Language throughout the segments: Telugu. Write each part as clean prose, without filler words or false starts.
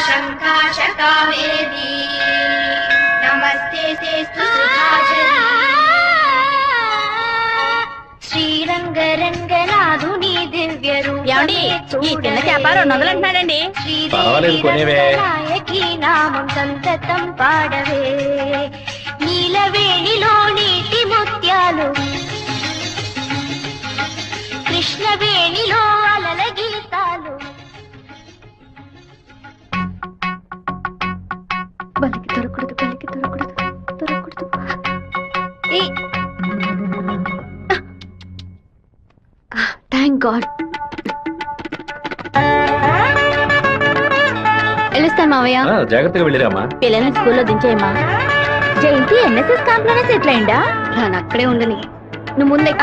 శంకాశకావేది నమస్తే శ్రీరంగరంగనాథుని దివ్య రూపమే శ్రీదేవి నామం సంతతం పాడవే నీలవేణిలో నీటి ముత్యాలు కృష్ణవేణిలో అలల గీతాలు బలికి దొరకూడదు బలికి దొరకూడదు దొరకూడదు థ్యాంక్ గాడ్ వెళ్ళొస్తా మావయ్య జాగ్రత్తగా వెళ్ళిరామా పిల్లల్ని స్కూల్లో దించేయమ్మా జయంతి ఎన్ఎస్ఎస్ క్యాంప్ లోనే సెటిల్ అయిందా నేను అక్కడే ఉండని నువ్వు ముందే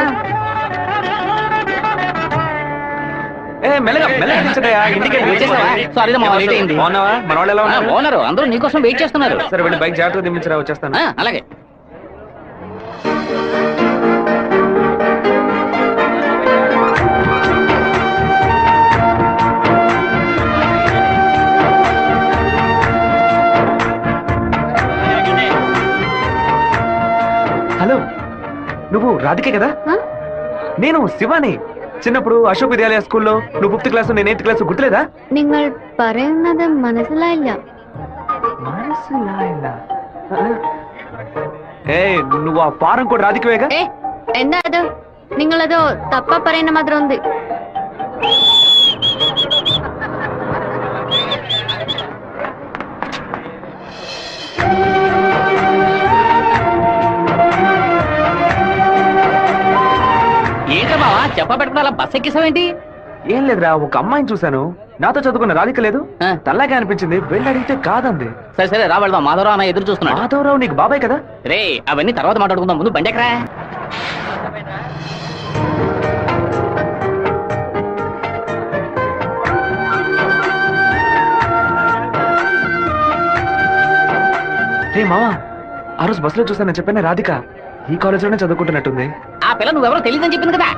అందరూ నీకోసం వెయిట్ చేస్తున్నారు. సరే వెళ్ళి బైక్ జాగ్రత్తగా దింపించరా, వచ్చేస్తాను. అలాగే. హలో, నువ్వు రాధికే కదా? నేను శివాని. చిన్నప్పుడు అశోక్ విద్యాలయ స్కూల్లో నువ్వు 5th క్లాస్ నేను 8th క్లాస్ గుర్తులేదా? നിങ്ങൾ പറയുന്നത് മനസ്സിലായില്ല. నువ్వు ఆ ఫారం కూడా రాధికవేగా? എന്താ അത്? നിങ്ങളത് തപ്പ പറയുന്ന മാത്രം ఉంది. ఏంటమ్మా చెప్ప పెట్టుకున్నా బస్ ఎక్కిసావేంటి? ఏం లేదురా, ఒక అమ్మాయిని చూశాను, నాతో చదువుకున్న రాధిక లేదు, తల్లాగా అనిపించింది, వెళ్ళి అడిగితే కాదంది. సరే సరే రా వెళ్దాం. మాధవరావు అన్న ఎదురు చూస్తున్నాడు. మాధవరావు నీకు బాబాయ్ కదా? రే అవన్నీ తర్వాత మాట్లాడుకుందాం, ముందు బండి ఎక్కరా. రే మావా, ఆ రోజు బస్సులో చూసానని చెప్పాను, రాధిక ఈ కాలేజ్ లోనే చదువుకుంటున్నట్టుంది. ఆ పిల్ల నువ్వెవరో తెలియదని చెప్పింది కదా.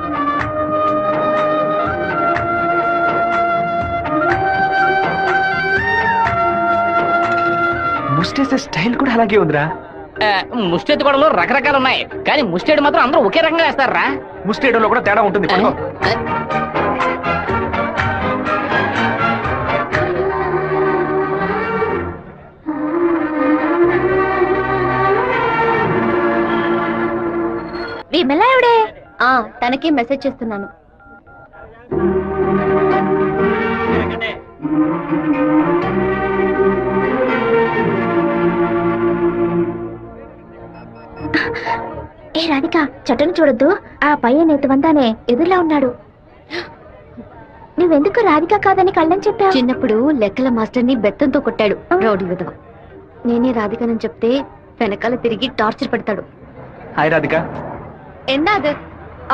ముస్టేసే స్టైల్ కూడా అలాగే ఉందిరా. ముష్టెత్తి గొడవలు రకరకాలు ఉన్నాయి, కానీ ముష్టేడు మాత్రం అందరూ ఒకే రకంగా వేస్తారా? ముస్టేయడంలో కూడా తేడా ఉంటుంది. విమలా ఎవడే? తనకి మెసేజ్ చేస్తున్నాను. ఏ రాధిక, చట్టను చూడొద్దు, ఆ పయ్య నేతవంతానే ఎదురులా ఉన్నాడు. నువ్వెందుకు రాధిక కాదని కళ్ళని చెప్పావు? చిన్నప్పుడు లెక్కల మాస్టర్ ని బెత్తంతో కొట్టాడు రౌడీ విధవ. నేనే రాధికనని చెప్తే వెనకాల తిరిగి టార్చర్ పెడతాడు. హాయ్ రాధిక. എന്താ അത്?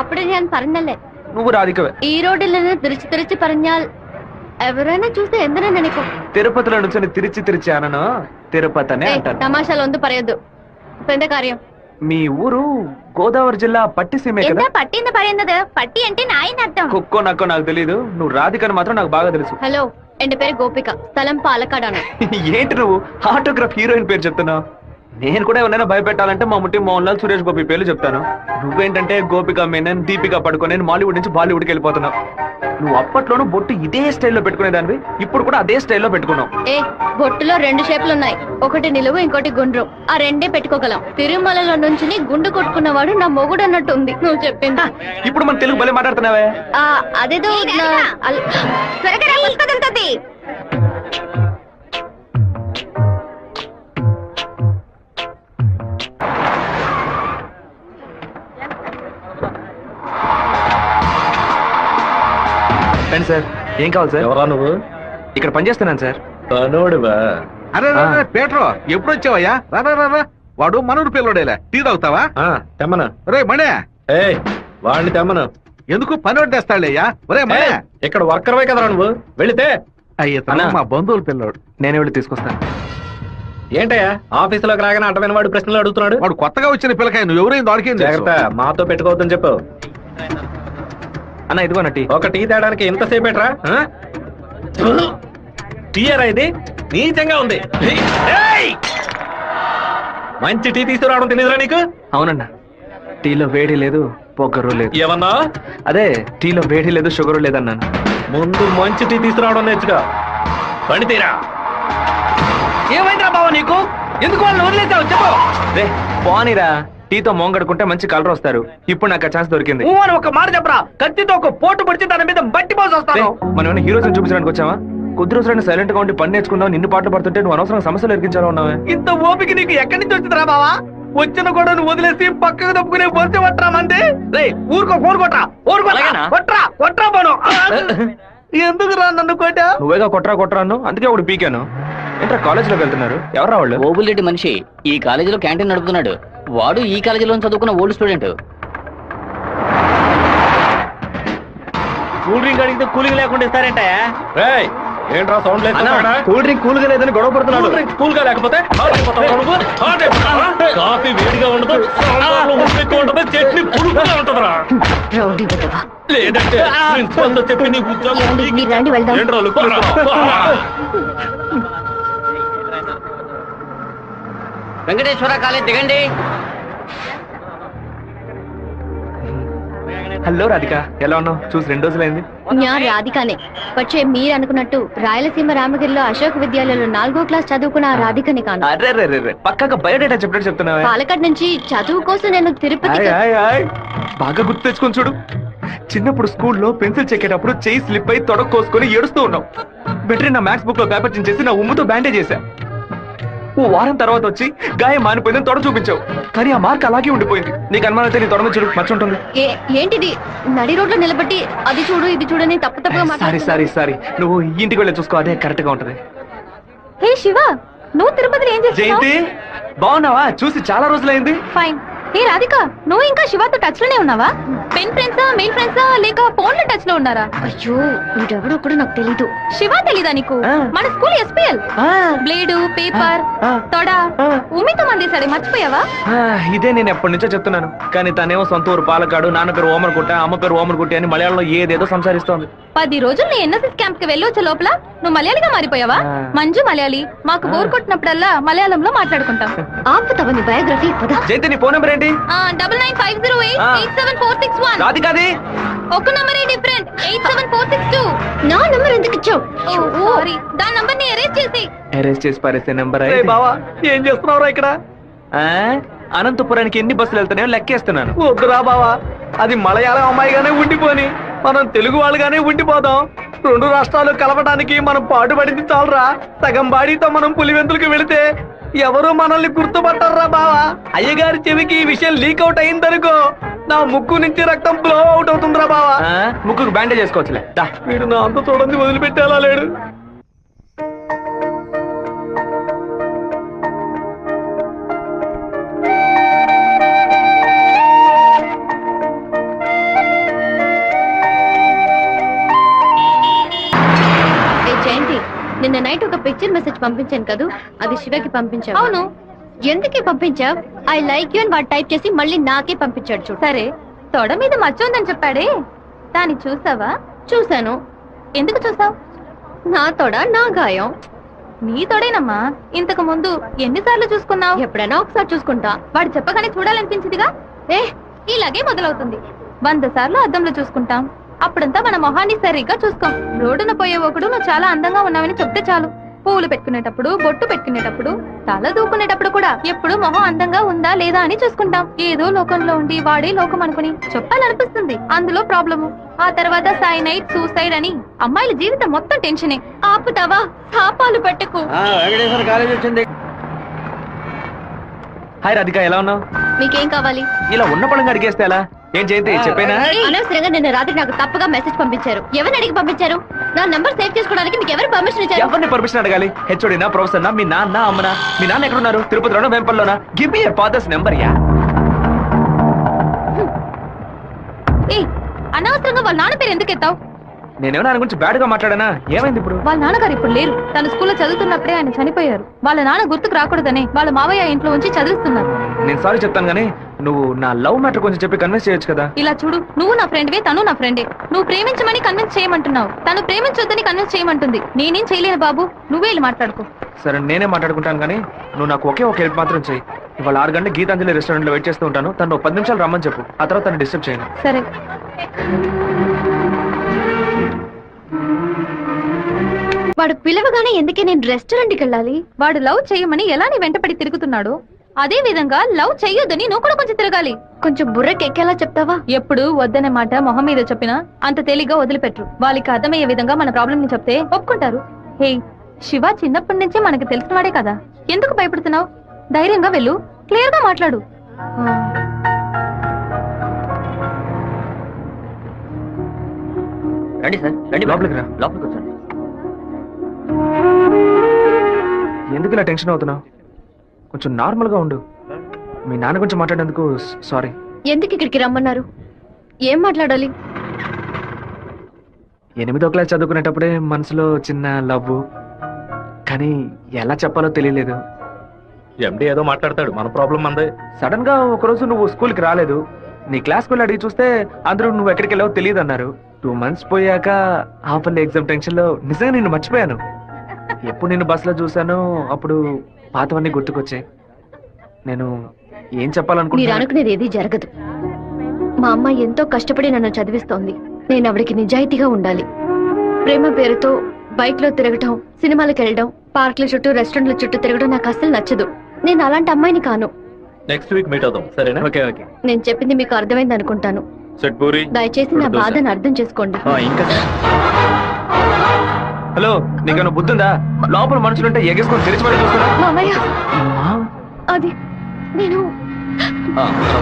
അപ്പഴേ ഞാൻ പറഞ്ഞല്ലേ నువ్వు రాధికవే. ఈ రోడ్డులో తిరిచి తిరిచి പറഞ്ഞാൽ ఎవరైనా చూస్తే ఎందరో నెనకు. తిరుపతిలో నుంచి తిరిచి తిరిచి అనను తిరుపతి అనే అంటాను. తమాషాలు ఒందు పరయద్దు. పెద్ద కార్యం. మీ ఊరు గోదావరి జిల్లా పట్టిసీమే కదా? పట్టింది పడింది. పట్టి అంటే నాయన అర్థం. కుక్కో నక్కో నాకు తెలియదు, నువ్వు రాధికని మాత్రం నాకు బాగా తెలుసు. హలో, ఎన్ పేరు గోపిక, స్థలం పాలకాడాను. ఏంటి నువ్వు ఆటోగ్రాఫ్ హీరోయిన్ పేరు చెప్తున్నావు? నేను కూడా ఎవరైనా భయపెట్టాలంటే మా ముట్టి మోహన్ లాల్, సురేష్ గోపి పేర్లు చెప్తాను. నువ్వేంటంటే గోపిక మేనన్, దీపిక పడుకొని మాలీవుడ్ నుంచి బాలీవుడ్కి వెళ్ళిపోతున్నావు. నువ్వు అప్పట్లోనూ బొట్టు ఇదే స్టైల్లో పెట్టుకునేదానివి, ఇప్పుడు కూడా అదే స్టైల్లో పెట్టుకున్నావు. బొట్టులో 2 షేపులు ఉన్నాయి, ఒకటి నిలువు ఇంకోటి గుండ్రం. ఆ రెండే పెట్టుకోగలం. తిరుమలలో నుంచి గుండు కొట్టుకున్నవాడు నా మొగుడు అన్నట్టు ఉంది నువ్వు చెప్పింది. ఇప్పుడు మన తెలుగు భలే మాట్లాడుతున్నావే. అదేదో సార్, ఏం కావాలి సార్? ఎవరా నువ్వు? ఇక్కడ పనిచేస్తున్నాను సార్. పనోడివా? అరే పేట్రో, ఎప్పుడు వచ్చావయ్యా? రా, వాడు మనూరు పిల్లడేలే. టీ తాగుతావా? తెమ్మను. రే మణే, వాడిని తెమ్మను. ఎందుకు పనోడు తెస్తాడయ్యా? ఒరే మణే, ఇక్కడ వర్కర్వే కదరా నువ్వు, వెళితే. అయ్యా మా బంధువుల పిల్లోడు, నేను వెళ్ళి తీసుకొస్తాను. ఏంటయ్యా ఆఫీసులోకి రాగానే అటమైన వాడు ప్రశ్నలు అడుగుతున్నాడు? వాడు కొత్తగా వచ్చిన పిల్లకాయ, నువ్వు ఎవరైంది వాడికి జాగ్రత్త, మాతో పెట్టుకోవద్దని చెప్పు. అన్న ఇదిగోన టీ. ఒక టీ తేడానికి ఎంతసేపు ఎట్రా? టీయరా ఇది నీచంగా ఉంది. ఏయ్! మంచి టీ తీసుకురావడం తెలియదురా నీకు? అవునన్నా, టీలో వేడి లేదు, పొగరు లేదు. ఏమన్నా? అదే టీలో వేడి లేదు, షుగరు లేదన్నాను. ముందు మంచి టీ తీసుకురావడం నేర్చుకో. పని తీరా. ఏమైందిరా బావ నీకు? ఎందుకు వాళ్ళని వదిలేసావు చెప్పు. రే పోనీరా, టీతో మోంగడుకుంటే మంచి కలర్ వస్తారు. ఇప్పుడు నాకు ఆ ఛాన్స్ దొరికింది. నువ్వు అని ఒక మాట చెప్పరా, కత్తితో ఒక పోటు పడిచి దాని మీద బట్టి పోసి రే, వస్తాను. మనం ఏమైనా హీరోస్ చూపించడానికి వచ్చావా? కొద్ది రోజులైనా సైలెంట్ గా ఉండి పని నేర్చుకున్నావు. నిన్ను పాటలు పడుతుంటే నువ్వు అనవసరం సమస్యలు ఎరిగించాలో ఉన్నావే. ఇంత ఓపిక నీకు ఎక్కడి నుంచి వచ్చిందిరా బావా? వచ్చిన కూడా నువ్వు వదిలేసి పక్కకు తప్పుకునే పోతే పట్టరామంటే రే ఊరుకో, ఫోన్ కొట్రా, కొట్రా కొట్రా పోను. ఎందుకురా నన్ను కొట్టా? నువ్వేగా కొట్రా కొట్రా అన్నావు, అందుకే ఒకటి పీకాను. ఏంట్రా కాలేజీలోకి వెళ్తున్నారు? ఎవరా వాళ్ళు? ఓబుల్రెడ్డి మనిషి ఈ కాలేజీలో క్యాంటీన్ నడుపుతున్నాడు. వాడు ఈ కాలేజీలో చదువుకున్న ఓల్డ్ స్టూడెంట్. కూల్ డ్రింక్ అడిగితే కూలింగ్ లేకుండా ఇస్తారంట. ఏయ్, ఏంట్రా సౌండ్ లేదు? కూల్ డ్రింక్ కూల్ గా లేదని గొడవ పడుతున్నాడు. కూల్ గా లేకపోతే హాట్ అయిపోతావా నువ్వు? హాట్ అయిపోతావా? కాఫీ వేడిగా ఉండదు, సాంబార్లో ఉప్పు ఎక్కువ ఉండదు, చట్నీ పులుపుగా ఉంటదిరా. రౌడీ విధవా. లేదంటే ప్రిన్సిపల్ తో చెప్పి నీ ఉద్యోగం ఏమండి, మీరు రండి వెళ్దాం. ఏంట్రా లుక్? వెంకటేశ్వర కాలేజ్ దిగండి. హలో రాధిక, ఎలా ఉన్నావు? చూసి 2 రోజులైంది. ഞാൻ రాధికనే. പക്ഷേ మీరు అనుకున్నట్టు రాయలసీమ రామగిరిలో అశోక్ విద్యాలయంలో 4వ క్లాస్ చదువుకున్న ఆ రాధికని కాను. అరే రే రే, పక్కగా బయోడేటా చెప్పినట్టు చెప్తున్నావా? పాలకాడ్ నుంచి చదువు కోసం నేను తిరుపతి. బాగా గుర్తు తెచ్చుకొని చూడు. చిన్నప్పుడు స్కూల్లో పెన్సిల్ చెక్కేటప్పుడు చెయ్యి స్లిప్ అయి తొడకు కోసుకొని ఏడుస్తూ ఉన్నావు. బెటరీ నా మ్యాథ్స్ బుక్ లో పేపర్ చించేసి నా ఉమ్ముతో బ్యాండేజ్ చేశా. ఓ వారం తర్వాత వచ్చి గాయం మానిపోయిందని తొడ చూపించావు, కానీ ఆ మార్క్ అలాగే ఉండిపోయింది. నీకు అనుమానం అయితే నీ తొడ మీద చూడు, మచ్చ ఉంటుంది. ఏంటిది? నడి రోడ్లో నిలబట్టి అది చూడు ఇది చూడని తప్పు తప్పుగా సారీ మాట్లాడుతున్నావు. సారీ సారీ, నువ్వు ఇంటికి వెళ్ళి చూసుకో, అదే కరెక్ట్ గా ఉంటది. హే శివ, నువ్వు తిరుపతిలో ఏం చేస్తున్నావు? జయంతి బాగున్నావా? చూసి చాలా రోజులైంది. ఫైన్. హే రాధిక, నువ్వు ఇంకా శివతో టచ్ లోనే ఉన్నావా? పెన్ ఫ్రెండ్సా, మెయిల్ ఫ్రెండ్సా, లేక ఫోన్ లో టచ్ లో ఉన్నారా? అయ్యో, వీడెవడో కూడా నాకు తెలీదు. శివ తెలీదా నీకు? మన స్కూల్ ఎస్పీఎల్ బ్లేడు, పేపర్, తొడ ఉమితో మందేశాడు, మర్చిపోయావా? ఇదే నేను ఎప్పటి నుంచో చెప్తున్నాను, కానీ తనేమో సొంత ఊరు పాలకాడు, నాన్న పేరు ఓమర్కుట్ట, అమ్మ పేరు ఓమర్కుట్టి అని మలయాళంలో ఏదేదో సంసారిస్తోంది. 10 రోజులు నీ ఎన్ఎస్ఎస్ క్యాంప్ కి వెళ్ళి వచ్చే లోపల నువ్వు మలయాళిగా మారిపోయావా? మంజు మలయాళి. మాకు బోర్ కొట్టినప్పుడల్లా మలయాళంలో మాట్లాడుకుంటాం. ఆపుతావా నీ బయోగ్రఫీ? జయంతి, నీ ఫోన్ నెంబర్ ఏంటి? 9950887461. రాధికాది ఒక నంబరే డిఫరెంట్, 87462. నా నంబర్ ఎందుకు ఇచ్చావు? సారీ, దాని నంబర్ ని ఎరేజ్ చేసి. అరెస్ట్ చేసి పారేసే నెంబర్. బావా ఏం చేస్తున్నావురా ఇక్కడ? అనంతపురానికి ఎన్ని బస్సులు వెళ్తానో లెక్కేస్తున్నాను. వద్దురా బావా, అది మలయాళం అమ్మాయిగానే ఉండిపోని మనం తెలుగు వాళ్ళుగానే ఉండిపోదాం. 2 రాష్ట్రాలు కలవడానికి మనం పాటుపడింది చాలరా. సగం బాడీతో మనం పులివెందులకు వెళితే ఎవరు మనల్ని గుర్తుపట్టారా బావా. అయ్యగారి చెవికి ఈ విషయం లీక్ అవుట్ అయిందనుకో, నా ముక్కు నుంచి రక్తం ఫ్లో అవుట్ అవుతుందిరా బావా. ముక్కుకు బ్యాండేజ్ చేసుకోవచ్చులే. వీడు నా అంత చూడండి వదిలిపెట్టేలా లేడు. జయంతి, నిన్న నైట్ ఒక పిక్చర్ మెసేజ్ పంపించాను కదూ, అది శివకి పంపించావు. అవును, ఎందుకే పంపించావు? ఐ లైక్ యూ అని వాడు టైప్ చేసి మళ్ళీ నాకే పంపించాడు చూడు. సరే, తొడ మీద మచ్చ ఉందని చెప్పాడే, దాన్ని చూసావా? చూశాను. ఎందుకు చూసావు? నా తొడ నా గాయం. నీ తొడేనమ్మా. ఇంతకు ముందు ఎన్నిసార్లు చూసుకున్నావు? ఎప్పుడైనా ఒకసారి చూసుకుంటా. వాడు చెప్పగానే చూడాలనిపించిందిగా. ఇలాగే మొదలవుతుంది. 100 సార్లు అద్దంలో చూసుకుంటాం, అప్పుడంతా మన మొహాన్ని సరిగ్గా చూసుకోం. రోడ్డున పోయే ఒకడు నువ్వు చాలా అందంగా ఉన్నావని చెప్తే చాలు. పువ్వులు పెట్టుకునేటప్పుడు, బొట్టు పెట్టుకునేటప్పుడు, తల దూకునేటప్పుడు కూడా ఎప్పుడు మొహం అందంగా ఉందా లేదా అని చూసుకుంటాం. ఏదో లోకంలో ఉండి వాడే లోకం అనుకుని చెప్పాలనిపిస్తుంది. అందులో ప్రాబ్లము. ఆ తర్వాత సైనైడ్, సూసైడ్ అని అమ్మాయిల జీవితం మొత్తం టెన్షనే. ఆపుతావా? శాపాలు పెట్టకు. వెంకటేశ్వర కాలేజ్ వచ్చింది. హాయ్ రాధిక, ఎలా ఉన్నావు? మీకేం కావాలి? ఇలా ఉన్న పడంగా అడిగేస్తే ఎలా? ఏం జయంతి చెప్పేనా? అనవసరంగా నిన్న రాత్రి నాకు తప్పుగా మెసేజ్ పంపించారు. ఎవరిని అడిగి పంపించారు? నా నంబర్ సేవ్ చేసుకోవడానికి మీకు ఎవరు పర్మిషన్ ఇచ్చారు? ఎవరిని పర్మిషన్ అడగాలి? హెచ్ఓడినా, ప్రొఫెసర్ నా, మీ నాన్న, అమ్మనా? మీ నాన్న ఎక్కడున్నారు? తిరుపతిలోనా, వేంపల్లోనా? Give me your father's number. యా అనవసరంగా వాళ్ళ నాన్న పేరు ఎందుకు ఎత్తావు? నేనేమో ఆయన గురించి బ్యాడ్ గా మాట్లాడానా? ఏమైంది ఇప్పుడు? వాళ్ళ నాన్నగారు ఇప్పుడు లేరు. తన స్కూల్లో చదువుతున్నప్పుడే ఆయన చనిపోయారు. వాళ్ళ నాన్న గుర్తుకు రాకూడదనే వాళ్ళ మావయ్య ఇంట్లో ఉంచి చదివిస్తున్నారు. నేను సారీ చెప్తాను కానీ నువ్వు నా లవ్ మ్యాటర్ కొంచెం చెప్పి కన్విన్స్ చేయొచ్చు కదా. ఇలా చూడు, నువ్వు నా ఫ్రెండ్వే, తను నా ఫ్రెండే. నువ్వు ప్రేమించమని కన్విన్స్ చేయమంటున్నావు, తను ప్రేమించొద్దని కన్విన్స్ చేయమంటుంది. నేనేం చేయలేను బాబు, నువ్వే వెళ్ళి మాట్లాడుకో. సరే నేనే మాట్లాడుకుంటాను కానీ నువ్వు నాకు ఒకే ఒక హెల్ప్ మాత్రం చెయ్యి. ఇవాళ 6 గంటల గీతాంజలి రెస్టారెంట్ లో వెయిట్ చేస్తూ ఉంటాను. తను 10 నిమిషాలు రమ్మని చెప్పు, ఆ తర్వాత తను డిస్టర్బ్ చేయను. సరే. వాడు పిలవగానే ఎందుకే నేను రెస్టారెంట్కి వెళ్ళాలి? వాడు లవ్ చేయమని ఎలా నీ వెంటపడి తిరుగుతున్నాడు, అదే విధంగా లవ్ చెయ్యొద్దని నువ్వు కూడా కొంచెం తిరగాలి. కొంచెం బుర్రకి ఎక్కేలా చెప్తావా? ఎప్పుడు వద్దనే మాట మొహం మీద చెప్పినా అంత తేలిగ్గా వదిలిపెట్టరు. వాళ్ళకి అర్థమయ్యే విధంగా మన ప్రాబ్లం ని చెప్తే ఒప్పుకుంటారు. హే, శివ చిన్నప్పటి నుంచే మనకి తెలిసిన వాడే కదా, ఎందుకు భయపడుతున్నావు? ధైర్యంగా వెళ్ళు, క్లియర్ గా మాట్లాడు. రండి సార్, రండి లోపలికి రా. లోపలికి వచ్చండి. ఎందుకు ఇలా టెన్షన్ అవుతున్నావు? కొంచెం నార్మల్ గా ఉండు. మీ నాన్న గురించి మాట్లాడేందుకు సారీ. ఎందుకు ఇక్కడికి రమ్మన్నారు? ఏం మాట్లాడాలి? 8వ క్లాస్ చదువుకునేటప్పుడే మనసులో చిన్న లవ్, కానీ ఎలా చెప్పాలో తెలియలేదు. ఎండి ఏదో మాట్లాడతాడు, మన ప్రాబ్లం మందే. సడన్ గా ఒకరోజు నువ్వు స్కూల్కి రాలేదు. నీ క్లాస్కి వెళ్ళి అడిగి చూస్తే అందరూ నువ్వు ఎక్కడికి వెళ్ళావో తెలియదు అన్నారు. 2 months పోయాక హాఫర్లీ ఎగ్జామ్ టెన్షన్ లో నిజంగా నిన్ను మర్చిపోయాను. ఎప్పుడు నిన్ను బస్సులో చూసానో అప్పుడు పాతవన్నీ గుర్తుకొచ్చాయి. నేను ఏం మీరు చెప్పాలనుకుంటున్నా? అనుకునేది ఏది జరగదు. మా అమ్మ ఎంతో కష్టపడి నన్ను చదివిస్తోంది. నేను ఆవిడకి నిజాయితీగా ఉండాలి. ప్రేమ పేరుతో బైక్ లో తిరగటం, సినిమాలకు వెళ్ళడం, పార్కుల చుట్టూ రెస్టారెంట్ల చుట్టూ తిరగడం నాకు అస్సలు నచ్చదు. నేను అలాంటి అమ్మాయిని కాను. నెక్స్ట్ వీక్ మీట్ అవుదాం, సరేనా? Okay okay. నేను చెప్పింది మీకు అర్థమైంది అనుకుంటాను. సెట్ పూరి. దయచేసి నా బాధను అర్థం చేసుకోండి. ఇంకా హలో, నీకన్నా బుద్ధుందా? లోపల మనుషులుంటే ఎగేసుకొని తెరిచి మరీ చూస్తున్నా. మామయ్య, అది నేను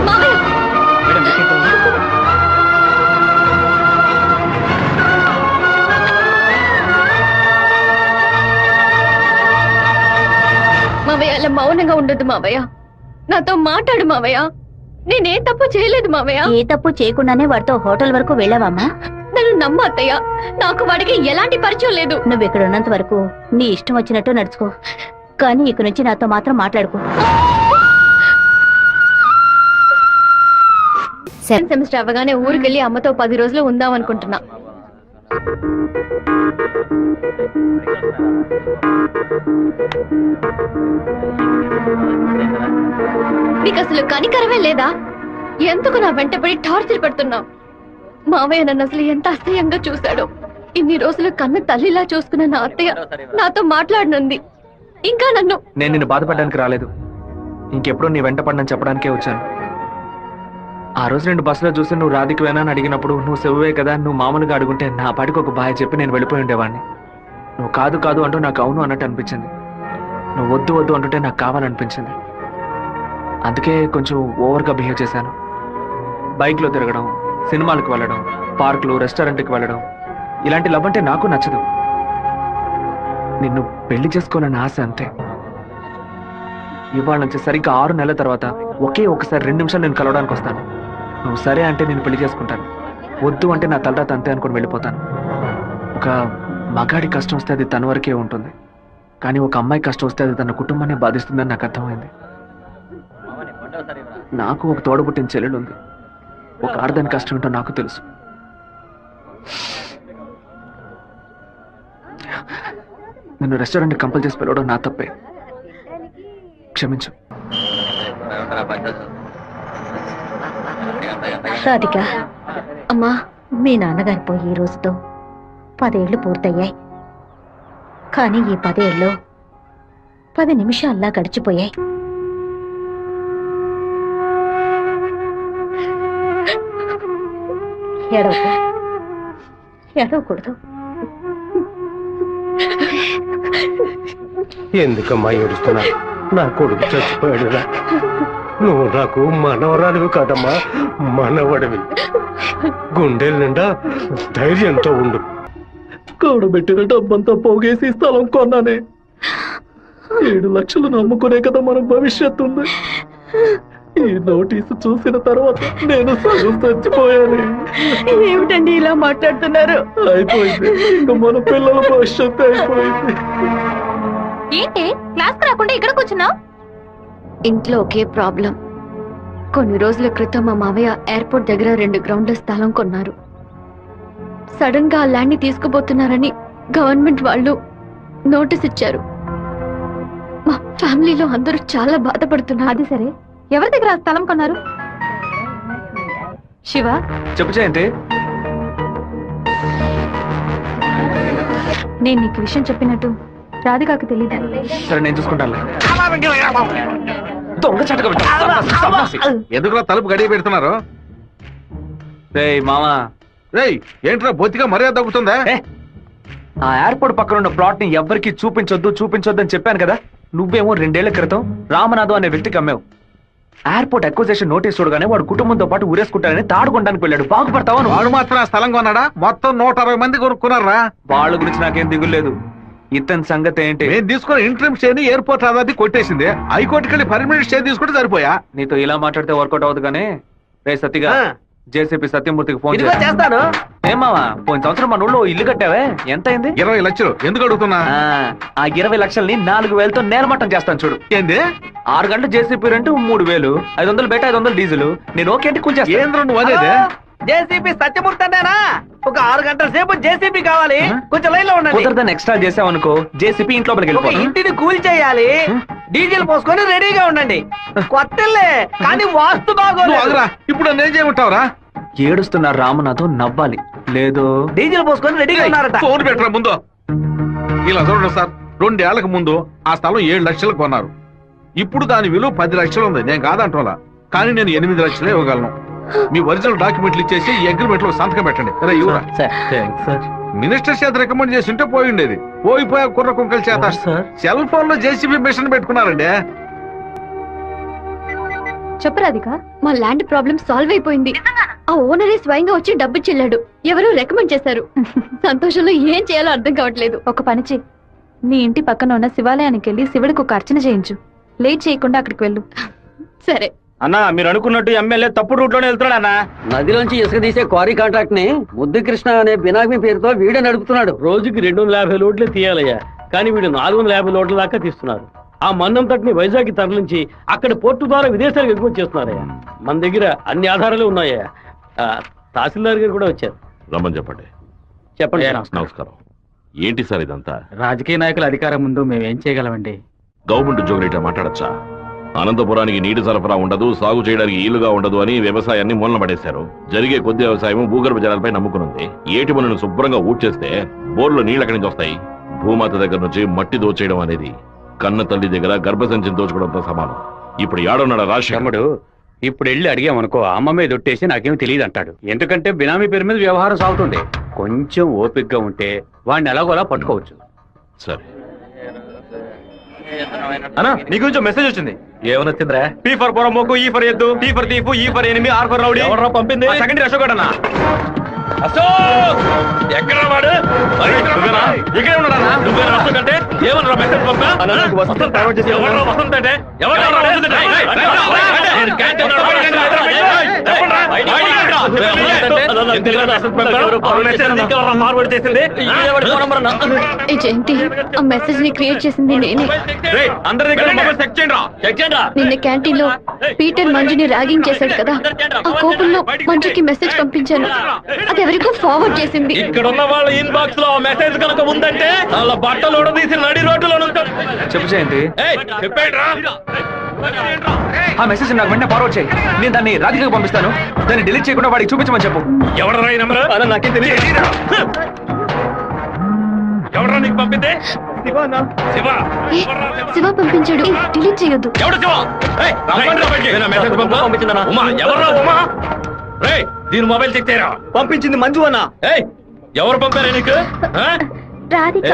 మామయ్య. మావయ్య, అలా మౌనంగా ఉండొద్దు మావయ్య. నాతో మాట్లాడు మావయ్య. నేనే తప్పు చేయలేదు మావయ్య. ఏ తప్పు చేయకుండానే వాడితో హోటల్ వరకు వెళ్ళావమ్మా? నన్ను నమ్ము అత్తయ్య, నాకు వాడికి ఎలాంటి పరిచయం లేదు. నువ్వు ఇక్కడ ఉన్నంత వరకు నీ ఇష్టం వచ్చినట్టు నడుచుకో, కానీ ఇక నుంచి నాతో మాత్రం మాట్లాడుకో. సెమిస్టర్ అవ్వగానే ఊరికెళ్ళి అమ్మతో 10 రోజులు ఉందాం అనుకుంటున్నా. నీకు అసలు కనికరమే లేదా? ఎందుకు నా వెంటపడి టార్చర్ పెడుతున్నావు? మావయ్య నన్ను అసలు ఎంత అసహ్యంగా చూశాడో. ఇన్ని రోజులు కన్న తల్లిలా చూసుకున్న నా అత్తయ్య నాతో మాట్లాడనుంది. ఇంకా నన్ను నేను నిన్ను బాధపడడానికి రాలేదు, ఇంకెప్పుడు నీ వెంట పడనని చెప్పడానికే వచ్చాను. ఆ రోజు నేను బస్సులో చూసి నువ్వు రాధికవేనా అని అడిగినప్పుడు నువ్వు శివవే కదా, నువ్వు మామూలుగా అడుగుంటే నా పాటికి ఒక బాయ్ చెప్పి నేను వెళ్ళిపోయి ఉండేవాడిని. నువ్వు కాదు కాదు అంటూ నాకు అవును అన్నట్టు అనిపించింది. నువ్వు వద్దు వద్దు అంటుంటే నాకు కావాలనిపించింది. అందుకే కొంచెం ఓవర్గా బిహేవ్ చేశాను. బైక్లో తిరగడం, సినిమాలకు వెళ్ళడం, పార్కులు, రెస్టారెంట్కి వెళ్ళడం, ఇలాంటి లవ్ అంటే నాకు నచ్చదు. నిన్ను పెళ్లి చేసుకోవాలని ఆశ అంతే. ఇవాళ నుంచి సరిగ్గా 6 నెలల తర్వాత ఒకే ఒకసారి 2 నిమిషాలు నేను కలవడానికి వస్తాను. నువ్వు సరే అంటే నేను పెళ్లి చేసుకుంటాను, వద్దు అంటే నా తలరాత అంతే అనుకుని వెళ్ళిపోతాను. ఒక మగాడి కష్టం వస్తే అది తన వరకే ఉంటుంది, కానీ ఒక అమ్మాయి కష్టం వస్తే అది తన కుటుంబాన్ని బాధిస్తుందని నాకు అర్థమైంది. నాకు ఒక తోడబుట్టిన చెల్లెలు ఉంది. ఒక ఆడదాని కష్టం ఏంటో నాకు తెలుసు. నిన్ను రెస్టారెంట్ కంపల్ చేసి పిలవడం నా తప్పే, క్షమించు. రాధిక, అమ్మా, మీ నాన్నగారు పోయి ఈ రోజుతో 10 ఏళ్లు పూర్తయ్యాయి. కానీ ఈ 10 ఏళ్ళు 10 నిమిషాల్లా గడిచిపోయాయి. ఏడవకు, ఏడవకూడదు. ఎందుకమ్మా ఏడుస్తున్నా? నా కొడుకు చచ్చిపోయాడురా. నువ్వు నాకు మనవరాలివి కాదమ్మా, మనవడివి. గుండెల నిండా ధైర్యంతో ఉండు. కూడబెట్టిన డబ్బంతా పోగేసి స్థలం కొన్నానే. 7 లక్షలు నమ్ముకునే కదా మన భవిష్యత్తు ఉంది. ఈ నోటీసు చూసిన తర్వాత నేను సగం చచ్చిపోయాను. ఏమిటండి ఇలా మాట్లాడుతున్నారు? అయిపోయింది, ఇంకా మన పిల్లల భవిష్యత్తు అయిపోయింది. ఏంటి క్లాస్ రాకుండా ఇక్కడ కూర్చున్నావు? ఇంట్లో ఒకే ప్రాబ్లం. కొన్ని రోజుల క్రితం మా మావయ్య ఎయిర్పోర్ట్ దగ్గర 2 గ్రౌండ్ల స్థలం కొన్నారు. సడన్ గా ఆ ల్యాండ్ ని తీసుకుపోతున్నారని గవర్నమెంట్ వాళ్ళు నోటీస్ ఇచ్చారు. మా ఫ్యామిలీలో అందరూ చాలా బాధపడుతున్నారు. అది సరే, ఎవరి దగ్గర ఆ స్థలం కొన్నారు? శివ, చెప్పు జయంతి. నేను నీకు విషయం చెప్పినట్టు రాధికాకు తెలియదు. సరే, నేను చూసుకుంటాను. దొంగ చాటుగా పెట్టు. సన్నాసి. ఎందుకురా తలుపు గడియ పెడుతున్నారు? రేయ్ మామా, రేయ్ ఏంట్రా బొత్తిగా మర్యాద తగ్గుతుందా? ఆ ఎయిర్పోర్ట్ పక్కన ఉన్న ప్లాట్ ని ఎవ్వరికి చూపించొద్దు అని చెప్పాను కదా. నువ్వేమో 2 ఏళ్ల క్రితం రామనాథం అనే వ్యక్తికి అమ్మావు. ఎయిర్పోర్ట్ అక్విజిషన్ నోటీస్ చూడగానే వాడు కుటుంబంతో పాటు ఊరేసుకుంటానని తాడుకుంటానికి వెళ్ళాడు. బాగుపడతావా? వాడు మాత్రం ఆ స్థలం కొన్నాడా? మొత్తం 160 మంది కొనుక్కున్నారా? వాళ్ళ గురించి నాకేం దిగులేదు. ఇతని సంగతి ఏంటి? నేను తీసుకున్న ఇంట్రీమ్ స్టే ని ఎయిర్పోర్ట్ అథారిటీ కొట్టేసింది. హైకోర్టుకి వెళ్ళి పర్మనెంట్ స్టే తీసుకుంటే సరిపోయా. నీతో ఇలా మాట్లాడితే వర్కౌట్ అవుతుంది కానీ రే సత్తిగా, జేసీపీ సత్యమూర్తికి ఫోన్ చేస్తాను. ఏమావా, పోయిన సంవత్సరం మన ఊళ్ళో ఇల్లు కట్టావే, ఎంత అయింది? 20 లక్షలు. ఎందుకు అడుగుతున్నా? ఆ 20 లక్షల్ని 4,000తో నేలమట్టం చేస్తాను చూడు. ఏంది? 6 గంటలు జేసీపీ రెంట్ 3,000, 500 బయట 500 డీజిల్. నేను ఓకే అంటే కూల్చేస్తా. ఏంద్ర నువ్వు అనేది? జేసీబీ సత్యమూర్తి అన్నానా? ఒక 6 గంటల సేపు జేసీబీ కావాలి. కొంచెం లైన్ లో ఉండండి. కుదరదని ఎక్స్ట్రా చేసావనుకో, జేసీపీ ఇంట్లో ఒక వెళ్ళిపోతాం. ఇంటిని కూల్ చేయాలి. డీజిల్ పోసుకొని రెడీగా ఉండండి. కొత్తలే కానీ వాస్తు నువ్వు బాగోలేదు. ఆగురా. ఇప్పుడు నేను చేయమంటావురా? ఏడుస్తున్న రామనాథం నవ్వాలి. లేదు డీజిల్ పోసుకొని రెడీగా ఉన్నారట. ఫోన్ పెట్టరా ముందు. ఇలా చూడండి సార్, 2 ఏళ్లకు ముందు ఆ స్థలం 7 లక్షలకు కొన్నారు. ఇప్పుడు దాని విలువ 10 లక్షలు ఉంది. నేను కాదంటోలా, కానీ నేను 8 లక్షలే ఇవ్వగలను. మీ ఒరిజినల్ డాక్యుమెంట్లు ఇచ్చేసి ఈ అగ్రిమెంట్ లో సంతకం పెట్టండి. మినిస్టర్ చేత రికమెండ్ చేసి ఉంటే పోయి ఉండేది. పోయిపోయా కుర్ర కుంకల చేత సెల్ ఫోన్ లో జేసీబీ మిషన్ పెట్టుకున్నారండి. చెప్పు రాధిక, మా ల్యాండ్ ప్రాబ్లం సాల్వ్ అయిపోయింది. ఆ ఓనరే స్వయంగా వచ్చి డబ్బు చెల్లాడు. ఎవరు రికమెండ్ చేశారు. సంతోషంలో ఏం చేయాలో అర్థం కావట్లేదు. ఒక పని చెయ్యి, నీ ఇంటి పక్కన ఉన్న శివాలయానికి వెళ్ళి శివుడికి ఒక అర్చన చేయించు. లేట్ చేయకుండా అక్కడికి వెళ్ళు. సరే అన్నా, మీరు అనుకున్నట్టు ఎమ్మెల్యే తప్పుడు రూట్ లోనే వెళ్తున్నాడు అన్న. నదిలోంచి ఇసుక తీసే క్వారీ కాంట్రాక్ట్ ని ముద్దు కృష్ణ అనే బినామీ పేరుతో వీడే నడుపుతున్నాడు. రోజుకి 250 లోడ్లే తీయాలయ్యా, కానీ వీడు 450 లోడ్ల దాకా తీస్తున్నారు. ఆ మన్నం తట్టుని వైజాగ్ తరలించి అక్కడ పోర్టు ద్వారా విదేశాలకు ఎగుమతి చేస్తున్నారయ్యా. మన దగ్గర అన్ని ఆధారాలు ఉన్నాయా. తహసీల్దార్ గారు కూడా వచ్చారు. రమ్మని చెప్పండి. చెప్పండి. నమస్కారం. ఏంటి సార్ ఇదంతా? రాజకీయ నాయకుల అధికారం ముందు మేమేం చేయగలమండి? గవర్నమెంట్ ఉద్యోగులు ఇట్లా మాట్లాడచ్చా? అనంతపురానికి నీటి సరఫరా ఉండదు, సాగు చేయడానికి ఈలుగా ఉండదు అని వ్యవసాయాన్ని మూలన పడేశారు. జరిగే కొద్ది వ్యవసాయం భూగర్భ జలాలపై నమ్ముకునుంది. ఏటి పనులను శుభ్రంగా ఊడ్చేస్తే బోర్లో నీళ్ళు ఎక్కడి నుంచి వస్తాయి? భూమాత దగ్గర నుంచి మట్టి దోచేయడం అనేది కన్న తల్లి దగ్గర గర్భసంచిని దోచుకోవడంతో సమానం. ఇప్పుడు ఏడున్నాడు రాజశేఖరుడు? ఇప్పుడు వెళ్ళి అడిగామనుకో, అమ్మ మీద ఒట్టేసి నాకేం తెలియదు అంటాడు. ఎందుకంటే బినామీ పేరు మీద వ్యవహారం సాగుతుంది. కొంచెం ఓపికగా ఉంటే వాడిని ఎలాగోలా పట్టుకోవచ్చు. సరే అన్నా, నీ గురించి మెసేజ్ వచ్చింది. ఏమనొచ్చిందిరా? పీ ఫర్ పొరమోకు, ఈ ఫర్ ఎద్దు, టీ ఫర్ తీపు, E for enemy, R for rowdy. ఎవరు పంపింది? సెకండరీ అశోక్ అన్న. అశోక్ ఎక్కడ వాడు? ఇక్కడే ఉన్నాడా? నువ్వేనా అశోక్ అంటే? ఏమన్నా మెసేజ్ పంపా? వసంత్ అంటే ఫార్వర్డ్ చేసింది. ఏ జయంతి, ఆ మెసేజ్ ని క్రియేట్ చేసింది నేనే. అందరి దగ్గర మొబైల్ చెక్ చేయండి. నిన్న క్యాంటీన్ లో పీటర్ మంజుని ర్యాగింగ్ చేశాడు కదా, ఆ కోపంలో మంజుకి మెసేజ్ పంపించాను. అది ఎవరికో ఫార్వర్డ్ చేసింది. ఇక్కడ ఉన్న వాళ్ళ ఇన్బాక్స్ లో మెసేజ్ కనుక ఉందంటే వాళ్ళ బట్టలు ఉడదీసి నడి రోడ్డులో చెప్పు జయంతి. చెప్పేట్రా? ఆ మెసేజ్ నాకు వెంటనే ఫార్వర్డ్ చేయి. నేను దాన్ని రాధికకు పంపిస్తాను. దాన్ని డిలీట్ చేయకుండా వాడికి చూపించమని చెప్పు. ఎవడరా ఈ నెంబర్? నాకేం తెలియదు. ఎవడరా నీకు పంపితే? శివ పంపించాడు. డిలీట్ చేయొద్దు. ఎవడు శివ? మెసేజ్ పంపించిందన్నా. ఉమా ఎవర్రా? ఉమా రేయ్, దీని మొబైల్ చెక్ చేయరా. పంపించింది మంజు అన్న. ఎవరు పంపారా నీకు? రాధిక.